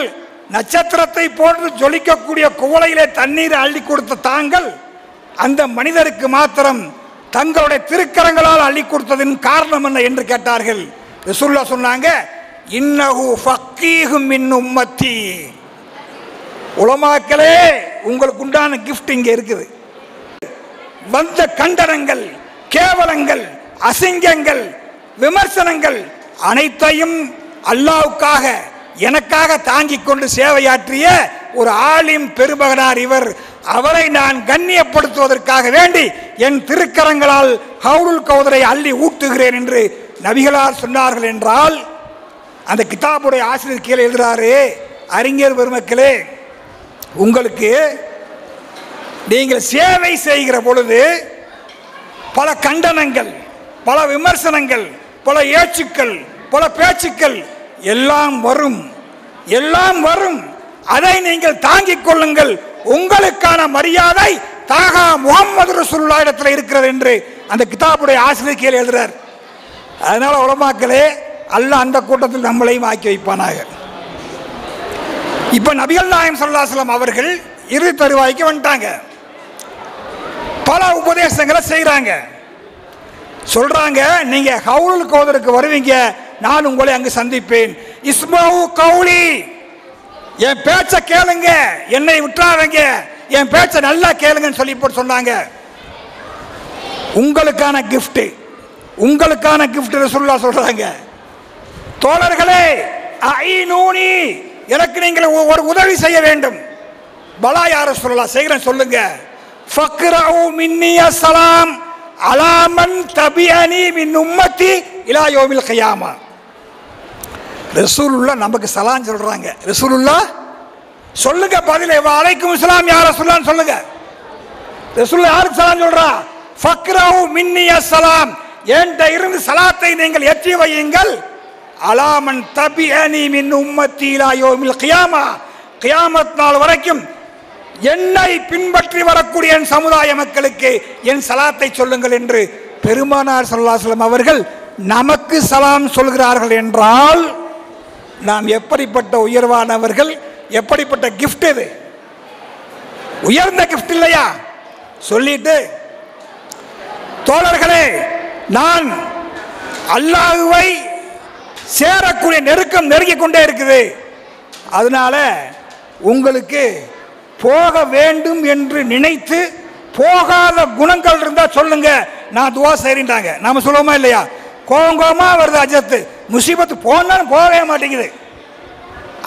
நட்சத்திரத்தை போன்று ஜொலிக்கக்கூடிய குவளையிலே தண்ணீரை அள்ளி கொடுத்த தாங்கள் அந்த மனிதருக்கு மாத்திரம் தங்களுடைய திருக்கரங்களால் அள்ளி கொடுத்ததின் காரணம் என்ன என்று கேட்டார்கள். ரசூலுல்லாஹ் சொன்னாங்க, இன்னஹு ஃபக்கீஹும் மின் உம்மத்தி. உலமாக்களே, உங்களுக்கு உண்டான கிஃப்ட் இங்கே இருக்குது. வந்த கண்டனங்கள், கேவலங்கள், அசிங்கங்கள், விமர்சனங்கள் அனைத்தையும் அல்லாஹ்வுக்காக எனக்காக தாங்கிக் கொண்டு சேவையாற்றிய ஒரு ஆலிம் பெருமகனார் இவர். அவரை நான் கண்ணியப்படுத்துவதற்காக வேண்டி என் திருக்கரங்களால் ஹவுலுல் கௌதரை அள்ளி ஊட்டுகிறேன் என்று நபிகளார் சொன்னார்கள் என்றால், அந்த கிதாபுடைய ஆசிரியர் கீழே எழுதுறாரு, அறிஞர் பெருமக்களே, உங்களுக்கு நீங்கள் சேவை செய்கிற பொழுது பல கண்டனங்கள், பல விமர்சனங்கள், பல ஏச்சுக்கள், பல பேச்சுக்கள் எல்லாம் வரும். அதை நீங்கள் தாங்கிக் கொள்ளுங்கள். உங்களுக்கான மரியாதை தாகா முஹம்மது ரசூலுல்லாஹ் இடத்துல இருக்கிறது என்று அந்த கிதாபுடைய ஆசிரியர் கீழே எழுதுறார். அதனால உலமாக்களே, அல்லாஹ் அந்த கூட்டத்தில் நம்மளையும் ஆக்கி வைப்பானாக. இப்ப நபிகள் நாயகம் ஸல்லல்லாஹு அலைஹி வஸல்லம் அவர்கள் இறுதி தருவாய்க்கு வந்துட்டாங்க. பல உபதேசங்களை செய்யறாங்க. சொல்றாங்க, நீங்க ஹவுலுல் கௌதருக்கு வருவீங்க, நான் உங்களை அங்கு சந்திப்பேன். இஸ்மஹு கௌலி, என் பேச்ச கேளுங்க, என்னை விட்டுறாதீங்க, என் பேச்ச நல்லா கேளுங்கன்னு சொல்லி போட்டு சொன்னாங்க. உங்களுக்கான கிஃப்ட் ரசூலுல்லாஹ் சொல்றாங்க, தோழர்களே, ஐனூனி, எனக்கு நீங்கள் ஒரு உதவி செய்ய வேண்டும். பலா யா ரசூலுல்லாஹ், செய்கிறேன் சொல்லுங்க. ஃபக்ரஉ மின்னி அஸ்ஸலாம் அலா மன் தபிஅனி மின் உம்மத்தி இலா யௌமில் கியாமா. ரசூலுல்லாஹ் நமக்கு சலாம் சொல்றாங்க. ரசூலுல்லாஹ் சொல்லுங்க பதிலே, வ அலைக்கும் ஸலாம் யா ரசூலுல்லாஹ் சொல்லுங்க. ரசூலுல்லாஹ் யாருக்கு சலாம் சொல்றா? ஃபக்ரஉ மின்னி அஸ்ஸலாம், என்கிட்ட இருந்து சலாத்தை நீங்கள் ஏற்றி வையுங்கள். அலா மன் தபிஅனி மின் உம்மத்தி இலா யௌமில் கியாமா, கியாமத் நாள் வரைக்கும் என்னை பின்பற்றி வரக்கூடிய என் சமுதாய மக்களுக்கு என் சலாத்தை சொல்லுங்கள் என்று பெருமானார் ஸல்லல்லாஹு அலைஹி வஸல்லம் அவர்கள் நமக்கு சலாம் சொல்கிறார்கள் என்றால் நாம் எப்படிப்பட்ட உயர்வானவர்கள், எப்படிப்பட்ட கிஃப்ட் இது, உயர்ந்த கிஃப்ட் இல்லையா? சொல்லிட்டு, தோழர்களே, நான் அல்லாஹ்வை சேரக்கூடிய நெருக்கம் நெருங்கிக் கொண்டே இருக்குது. அதனால உங்களுக்கு போக வேண்டும் என்று நினைத்து போகாத குணங்கள் இருந்தா சொல்லுங்க, நான் துவா செய்றேன்டாங்க. நாம சொல்லுவோமா இல்லையா? கோங்கோமா வருது அஜத்து, முசீபத்து போனாலும் போகவே மாட்டேங்குது.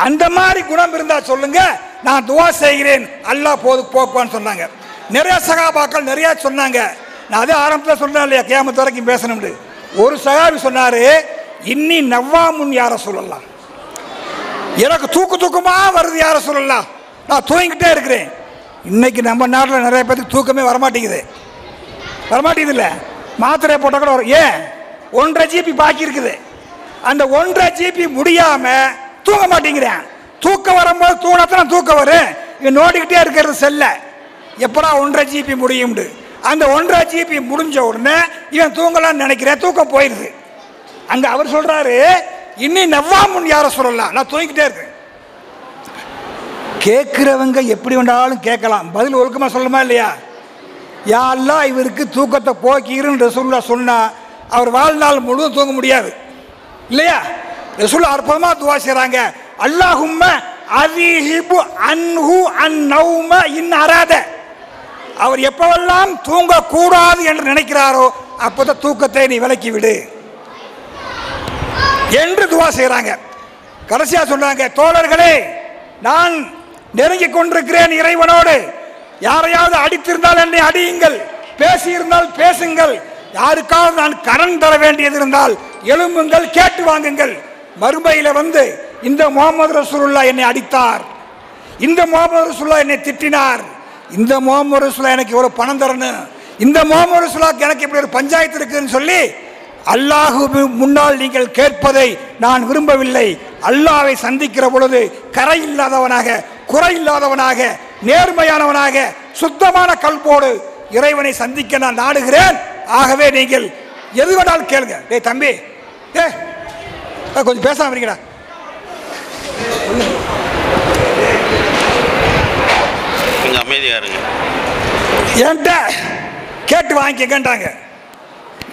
அந்த மாதிரி குணம் இருந்தா சொல்லுங்க, நான் துவா செய்கிறேன், அல்லாஹ் போக்குவான்னு சொன்னாங்க. நிறைய சகாபாக்கள் நிறைய சொன்னாங்க. நான் அதே ஆரம்பத்தில் சொன்னேன் இல்லையா, கியாமத் வரைக்கும் பேசணும்னு. ஒரு சகாபி சொன்னாரு, இன்னி நவ்வாமுன் யா ரசூலல்லாஹ், எனக்கு தூக்கமா வருது யா ரசூலல்லாஹ், நான் தூங்கிட்டே இருக்கிறேன். இன்னைக்கு நம்ம நாட்டில் நிறைய பேருக்கு தூக்கமே வரமாட்டேங்குது இல்லை, மாத்திரை போட்டால் கூட வரும். ஏன்? 1.5 GB பாக்கி இருக்குது. அந்த 1.5 GB முடியாம தூங்க மாட்டேங்கிறேன். தூக்கம் வரும்போது தூணத்தான் தூக்கம் வரும். இவன் நோண்டிக்கிட்டே இருக்கிறது செல்ல, எப்படா 1.5 GB முடியும். அந்த 1.5 GB முடிஞ்ச உடனே இவன் தூங்கலான்னு நினைக்கிறேன், தூக்கம் போயிடுது. அங்க அவர் சொல்றாரு, இன்னி நவ்வாமுன் யார சொல்லலாம். நான் தூங்கிக்கிட்டே இருக்கேன். கேட்குறவங்க எப்படி வேண்டாலும் கேட்கலாம், பதில் ஒழுக்கமாக சொல்லணுமா இல்லையா? யா அல்லாஹ் இவருக்கு தூக்கத்தை போக்கிருன்னு ரசூலுல்லாஹ் சொன்னா அவர் வாழ்நாள் முழுவதும் தூங்க முடியாது இல்லையா? ரசூலுல்லாஹ் அற்புதமாக துவா செய்கிறாங்க, அல்லாஹும்ம அதிஹிபு அன்ஹு அன்னௌம இன் அராத. அவர் எப்பவெல்லாம் தூங்கக்கூடாது என்று நினைக்கிறாரோ அப்போதான் தூக்கத்தை நீ விலக்கி விடு என்று துவா செய்கிறாங்க. கடைசியாக சொன்னாங்க, தோழர்களே நான் நெருங்கி கொண்டிருக்கிறேன் இறைவனோடு. யாரையாவது அடித்திருந்தால் என்னை அடியுங்கள், பேசியிருந்தால் பேசுங்கள், யாருக்காவது நான் கடன் தர வேண்டியது இருந்தால் எழும்புங்கள், கேட்டு வாங்குங்கள். மறுமையில வந்து இந்த முஹம்மது ரசூலுல்லாஹ் என்னை அடித்தார், இந்த முஹம்மது ரசூலுல்லாஹ் என்னை திட்டினார், இந்த முஹம்மது ரசூலுல்லாஹ் எனக்கு இவ்வளவு பணம் தரணும், இந்த முஹம்மது ரசூலுல்லாஹ்க்கு எனக்கு இப்படி ஒரு பஞ்சாயத்து இருக்குன்னு சொல்லி அல்லாஹ் முன்னால் நீங்கள் கேட்பதை நான் விரும்பவில்லை. அல்லாஹ்வை சந்திக்கிற பொழுது கரை இல்லாதவனாக, குறை இல்லாதவனாக, நேர்மையானவனாக, சுத்தமான கல்போடு இறைவனை சந்திக்க நான் நாடுகிறேன். ஆகவே நீங்கள் எது வேணாலும் கேளுங்க. டேய் தம்பி, கொஞ்சம் பேசாம இருக்கடா. கொஞ்சம் அமைதியா இருங்க. என்கிட்ட கேட்டு வாங்கிக்கன்றாங்க.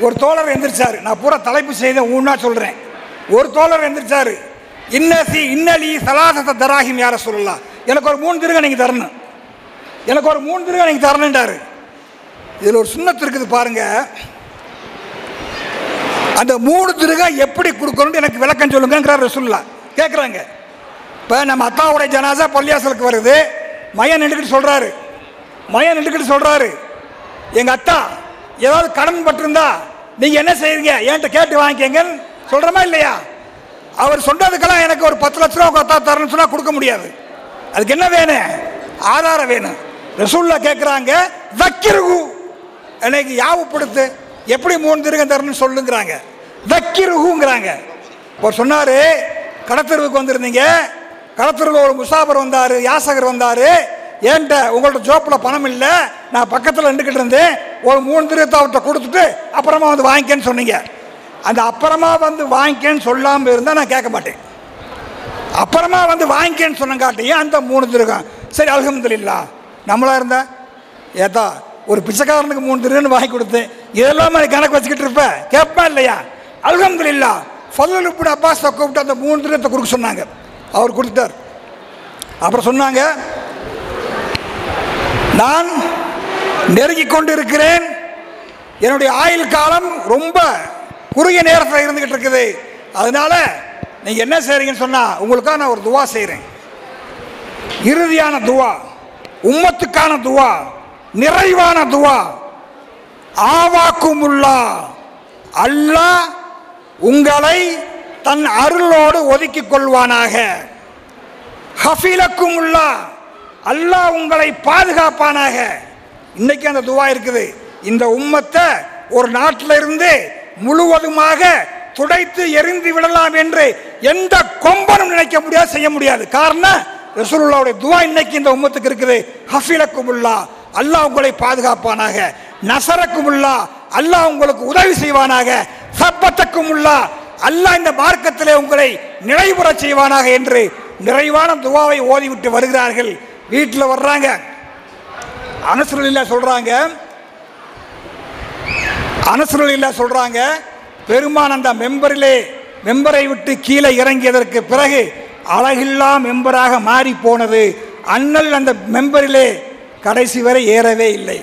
ஒரு தோழர் எந்திரிச்சாரு, நான் பூரா தலைப்பு செய்த ஊன்னா சொல்றேன். ஒரு தோழர் எந்திரிச்சாரு, இன்னலி சலாசத்த தராஹிம் யார சொல்லலாம், எனக்கு ஒரு 3 திருகம் நீங்க தரணும், எனக்கு ஒரு 3 திருகம் நீங்க தரணுன்றாரு. இதில் ஒரு சுன்னத்து இருக்குது பாருங்க. அந்த 3 திருகம் எப்படி கொடுக்கணும்னு எனக்கு விளக்கம் சொல்லுங்கிறார் ரசூலுல்லாஹ். கேட்குறாங்க. இப்போ நம்ம அத்தாவுடைய ஜனாசா பள்ளியாசலுக்கு வருது, மையன் நின்றுக்கிட்டு சொல்றாரு, எங்க அத்தா ஏதாவது கடன் பட்டிருந்தா நீங்க என்ன செய்வீங்க, என்கிட்ட கேட்டு வாங்கிக்கங்கன்னு சொல்றமா இல்லையா? அவர் சொன்னதுக்கெல்லாம் எனக்கு ஒரு 10 லட்ச ரூபா அத்தா தரணும்னு சொன்னா கொடுக்க முடியாது. அதுக்கு என்ன வேணும்? ஆதாரம் வேணும். ரசூலுல்லாஹ் கேட்குறாங்க, வக்கிருகு எனக்கு யாவுப்படுத்து, எப்படி 3 திருகம் தரணும்னு சொல்லுங்கிறாங்க. வக்கிருகுங்கிறாங்க. ஒரு சொன்னாரு, கடத்தெருவுக்கு வந்திருந்தீங்க, கடத்தெருவில் ஒரு முசாபர் வந்தாரு, யாசகர் வந்தாரு, ஏன்ட்ட உங்கள்ட்ட ஜோப்பில் பணம் இல்லை, நான் பக்கத்தில் நின்றுக்கிட்டு இருந்தேன், ஒரு 3 திருகத்தை அவர்கிட்ட கொடுத்துட்டு அப்புறமா வந்து வாங்கிக்கன்னு சொன்னீங்க. அந்த அப்புறமா வந்து வாங்கிக்கன்னு சொல்லாமல் இருந்தால் நான் கேட்க மாட்டேன். அப்புறமா வந்து வாங்கிக்கன்னு சொன்னங்காட்டியும் அந்த 3 திருகம் சரி அல்ஹம்துலில்லாஹ். நம்மளா இருந்தா ஏதா ஒரு பிச்சைக்காரனுக்கு 3 திருகன்னு வாங்கி கொடுத்தேன், இதெல்லாம் கணக்கு வச்சுக்கிட்டு இருப்பேன், கேட்பேன் இல்லையா? அல்ஹம்துலில்லாஹ். ஃபதுல் இப்னு அப்பாஸ் கூப்பிட்டு அந்த 3 திருகத்தை கொடுக்க சொன்னாங்க, அவர் கொடுத்தார். அப்புறம் சொன்னாங்க, நான் நெருங்கி கொண்டு இருக்கிறேன், என்னுடைய ஆயுள் காலம் ரொம்ப குறுகிய நேரத்தில் இருந்துகிட்டு இருக்குது, அதனால நீங்க என்ன செய்றீங்கன்னு சொன்னா உங்களுக்காக நான் ஒரு துவா செய்கிறேன். இறுதியான துவா, உம்மத்துக்கான துவா, நிறைவான துவா. ஆவாக்குமுல்லா, அல்லாஹ் உங்களை தன் அருளோடு ஒதுக்கிக் கொள்வானாக. ஹஃபிலக்குமுல்லா, அல்லாஹ் உங்களை பாதுகாப்பானாக. இன்னைக்கு அந்த துவா இருக்குது. இந்த உம்மத்தை ஒரு நாட்டில் இருந்து முழுவதுமாக துடைத்து எரிந்து விடலாம் என்று எந்த கொம்பனும் நினைக்க முடியாது, செய்ய முடியாது. காரணம் ரசூலுல்லாஹ்வுடைய துவா இன்னைக்கு இந்த உம்மத்துக்கு இருக்குது. ஹஃபிலக்குமுல்லா, அல்லாஹ் உங்களை பாதுகாப்பானாக. நஸரக்குமுல்லா, அல்லாஹ் உங்களுக்கு உதவி செய்வானாக. சப்பத்தக்குமுல்லா, அல்லாஹ் இந்த மார்க்கத்திலே உங்களை நிலைபெற செய்வானாக என்று நிறைவான துவாவை ஓதிவிட்டு வருகிறார்கள். வீட்டில் வர்றாங்க, அனஸ் ரலியல்லாஹு சொல்றாங்க, பெருமான் அந்த மெம்பரை விட்டு கீழே இறங்கியதற்கு பிறகு அழகில்லா மெம்பராக மாறி போனது. அண்ணல் அந்த மெம்பரிலே கடைசி வரை ஏறவே இல்லை.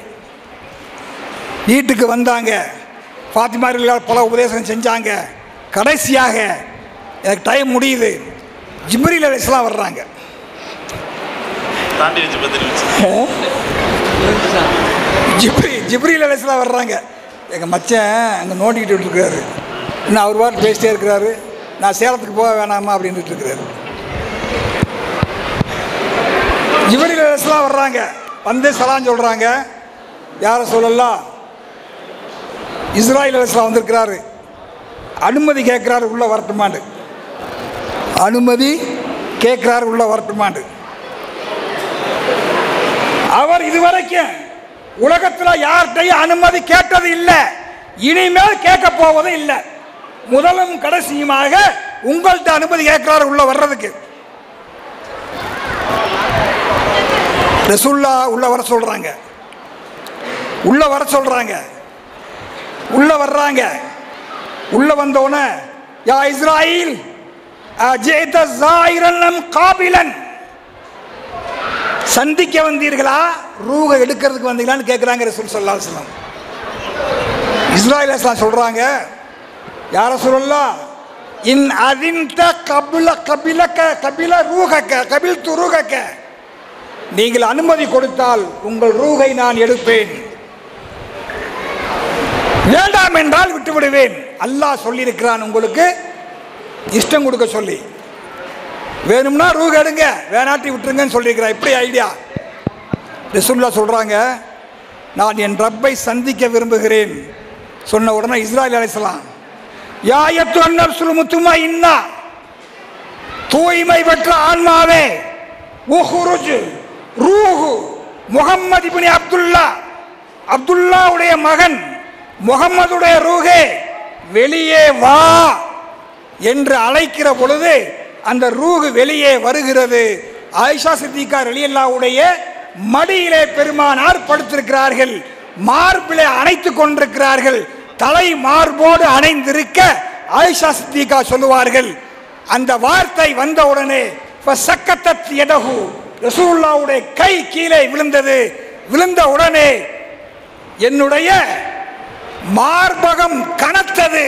வீட்டுக்கு வந்தாங்க, ஃபாத்திமா ரலியல்லாஹு பல உபதேசம் செஞ்சாங்க. கடைசியாக எனக்கு டைம் முடியுது, ஜிப்ரீல் அலைஹிஸ்ஸலாம் வர்றாங்க. ஜிப்ரீல் அலைஹிஸ்ஸலாம் வர்றாங்க. எங்கள் மச்சன் அங்கே நோண்டிக்கிட்டு இருக்கிறாரு, இன்னும் அவர் பாட்டு பேசிட்டே இருக்கிறாரு, நான் சேலத்துக்கு போக வேணாமா அப்படின்ட்டு இருக்கிறாரு. ஜிப்ரீல் அலைஹிஸ்ஸலாம் வர்றாங்க, வந்து சலாம் சொல்கிறாங்க. யாரை சொல்லலாம், இஸ்ராயில் அலைஹிஸ்ஸலாம் வந்திருக்கிறாரு, அனுமதி கேட்குறாரு உள்ள வரட்டுமாண்டு, அனுமதி கேட்குறாரு உள்ள வரட்டுமாண்டு. அவர் இதுவரைக்கும் உலகத்தில் யார்கிட்டையும் அனுமதி கேட்டது இல்லை, இனிமேல் கேட்க போவதும் இல்லை. முதலும் கடைசியுமாக உங்கள்கிட்ட அனுமதி கேட்கிறார் உள்ள வர்றதுக்கு. ரசூல்லா உள்ள வர சொல்றாங்க, உள்ள வர சொல்றாங்க, உள்ள வர்றாங்க. உள்ள வந்தோடனே யா இஸ்ராயில் அஜேத ஸாயிரன் காபிலன், சந்திக்க வந்தீர்களா ரூஹை எடுக்கிறதுக்கு வந்தீங்களான்னு கேட்குறாங்க ரசூல் ஸல்லல்லாஹு அலைஹி வஸல்லம். இஸ்ராயில் அலைஹிஸ்ஸலாம் சொல்றாங்க, யா ரசூலல்லாஹ் இன் அதின்த கபில கபிலக கபில ரூஹக கபில்து ரூஹக, நீங்கள் அனுமதி கொடுத்தால் உங்கள் ரூஹை நான் எடுப்பேன், வேண்டாம் என்றால் விட்டு விடுவேன். அல்லாஹ் சொல்லியிருக்கிறான் உங்களுக்கு இஷ்டம் கொடுக்க சொல்லி, வேணும்னா ரூஹ் எடுங்க, வேணாட்டி விட்டுருங்கன்னு சொல்லியிருக்கிறான். இப்படி ஐடியா. ரசூலுல்லாஹ் சொல்றாங்க, நான் என் ரப்பை சந்திக்க விரும்புகிறேன். சொன்ன உடனே இஸ்ராயில் அலைஹிஸ்ஸலாம், யா அய்யுஹன் நஃப்ஸுல் முத்மஇன்னா, தூய்மை பெற்ற ஆன்மாவே, உஹ்ருஜ் ரூஹு முஹம்மது இப்னு அப்துல்லா, அப்துல்லாவுடைய மகன் முகம்மதுடைய ரூஹே வெளியே வா என்று அழைக்கிற பொழுது அந்த ரூஹ் வெளியே வருகிறது. ஆயிஷா சித்திகா ரலியல்லாஹுடைய மடியிலே பெருமானார் படுத்திருக்கிறார்கள், மார்பிலே அணைத்துக் கொண்டிருக்கிறார்கள். தலை மார்போடு அணைந்திருக்க ஆயிஷா சித்திகா சொல்லுவார்கள், அந்த வார்த்தை வந்தவுடனே ஃபஸக்கத்தத் யதஹு, ரசூலுல்லாஹ்வுடைய கை கீழே விழுந்தது. விழுந்த உடனே என்னுடைய மார்பகம் கனத்தது.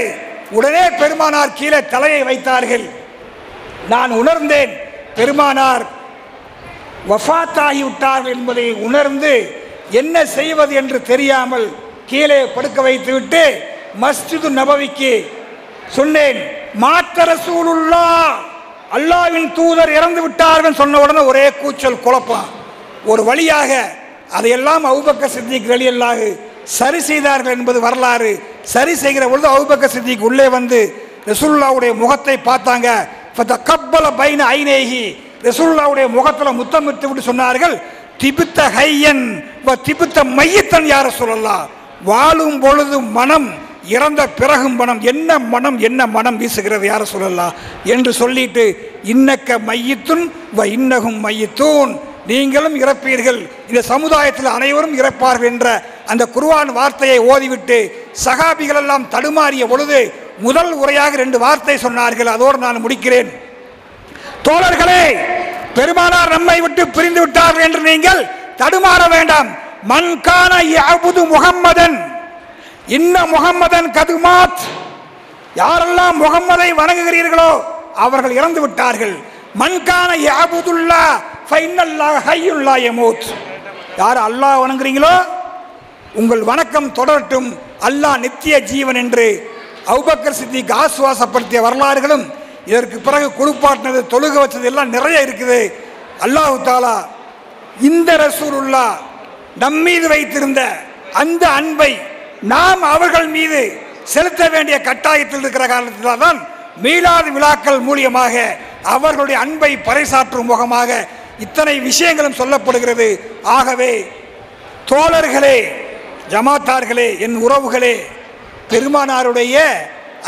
உடனே பெருமானார் கீழே தலையை வைத்தார்கள். நான் உணர்ந்தேன் பெருமானார் வஃபாத்தாகி விட்டார்கள் என்பதை உணர்ந்து என்ன செய்வது என்று தெரியாமல் கீழே படுக்க வைத்துவிட்டு மஸ்ஜிது நபவிக்கு சொன்னேன், மாத்த ரசூலுல்லாஹ், அல்லாஹ்வின் தூதர் இறந்து விட்டார்கள் சொன்ன உடனே ஒரே கூச்சல் குழப்பம். ஒரு வழியாக அதையெல்லாம் அபூபக்கர் சித்திக் ரலியல்லாஹு சரி செய்தார்கள் என்பது வரலாறு. சரி செய்கிற பொழுது அபூபக்கர் சித்திக் உள்ளே வந்து ரசூலுல்லாஹ்வுடைய முகத்தை பார்த்தாங்க. ஃபதகப்பல பைன ஐனைஹி, ரசூலுல்லாஹ்வுடைய முகத்தில் முத்தமிட்டு விட்டு சொன்னார்கள், திபித்த ஹையன் வ திபித்த மையத்தன் யா ரசூலல்லாஹ், வாழும் பொழுது மனம், இறந்த பிறகும் மனம், என்ன மனம் என்ன மனம் வீசுகிறது யா ரசூலல்லாஹ் என்று சொல்லிட்டு, இன்னக்க மையத்துன் வ இன்னகும் மையத்தூன், நீங்களும் இறப்பீர்கள், இந்த சமுதாயத்தில் அனைவரும் இறப்பார்கள் என்ற அந்த குர்ஆன் வார்த்தையை ஓதிவிட்டு சஹாபிகள் எல்லாம் தடுமாறிய பொழுது முதல் உரையாக 2 வார்த்தை சொன்னார்கள். அதோடு நான் முடிக்கிறேன். தோழர்களே, பெருமானார் நம்மை விட்டு பிரிந்து விட்டார்கள் என்று நீங்கள் தடுமாற வேண்டாம். மன் கான யஅபுது முஹம்மதன் இன்ன முஹம்மதன் கதுமாத், யாரெல்லாம் முகம்மதை வணங்குகிறீர்களோ அவர்கள் இறந்து விட்டார்கள். மன் கான யஅபுதுல்லாஹ் ஃபைன்னல்லாஹ ஹய்யுன் லா யமூத், யார் அல்லாஹ் வணங்குறீங்களோ உங்கள் வணக்கம் தொடரட்டும், அல்லாஹ் நித்திய ஜீவன் என்று அபூபக்கர் சித்திக் ஆசுவாசப்படுத்திய வரலாறுகளும் இதற்கு பிறகு குளிப்பாட்டினது தொழுக வச்சது எல்லாம் நிறைய இருக்குது. அல்லாஹ் தஆலா இந்த ரசூலுல்லாஹ் நம்மீது வைத்திருந்த அந்த அன்பை நாம் அவர்கள் மீது செலுத்த வேண்டிய கட்டாயத்தில் இருக்கிற காரணத்தினால் தான் மீலாது விழாக்கள் மூலியமாக அவர்களுடைய அன்பை பறைசாற்றும் முகமாக இத்தனை விஷயங்களும் சொல்லப்படுகிறது. ஆகவே தோழர்களே, ஜமாத்தார்களே, என் உறவுகளே, பெருமானாருடைய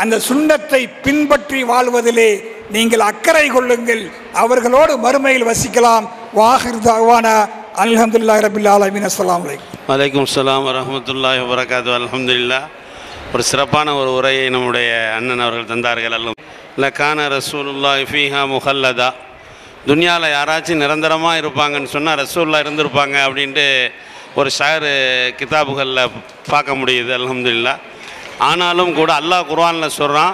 அந்த சுன்னத்தை பின்பற்றி வாழ்வதிலே நீங்கள் அக்கறை கொள்ளுங்கள், அவர்களோடு மறுமையில் வசிக்கலாம். வாஹிர் தஅவானா அல்ஹம்துலில்லாஹி ரப்பில் ஆலமீன். அஸ்ஸலாமு அலைக்கும். வலைக்கும் ஸலாம் வரஹ்மத்துல்லாஹி வபரகாத்துஹு. அல்ஹம்துலில்லாஹ். ஒரு சிறப்பான ஒரு உரையை நம்முடைய அண்ணன் அவர்கள் தந்தார்கள். லகான ரசூலுல்லாஹி ஃபீஹா முஹல்லதா, துனியாவில் யாராச்சும் நிரந்தரமாக இருப்பாங்கன்னு சொன்னால் ரசூலுல்லாஹ் இருந்திருப்பாங்க அப்படின்ட்டு ஒரு ஷாயர் கிதாபுகளில் பார்க்க முடியுது. அல்ஹம்துலில்லாஹ். ஆனாலும் கூட அல்லாஹ் குர்ஆனில் சொல்கிறான்,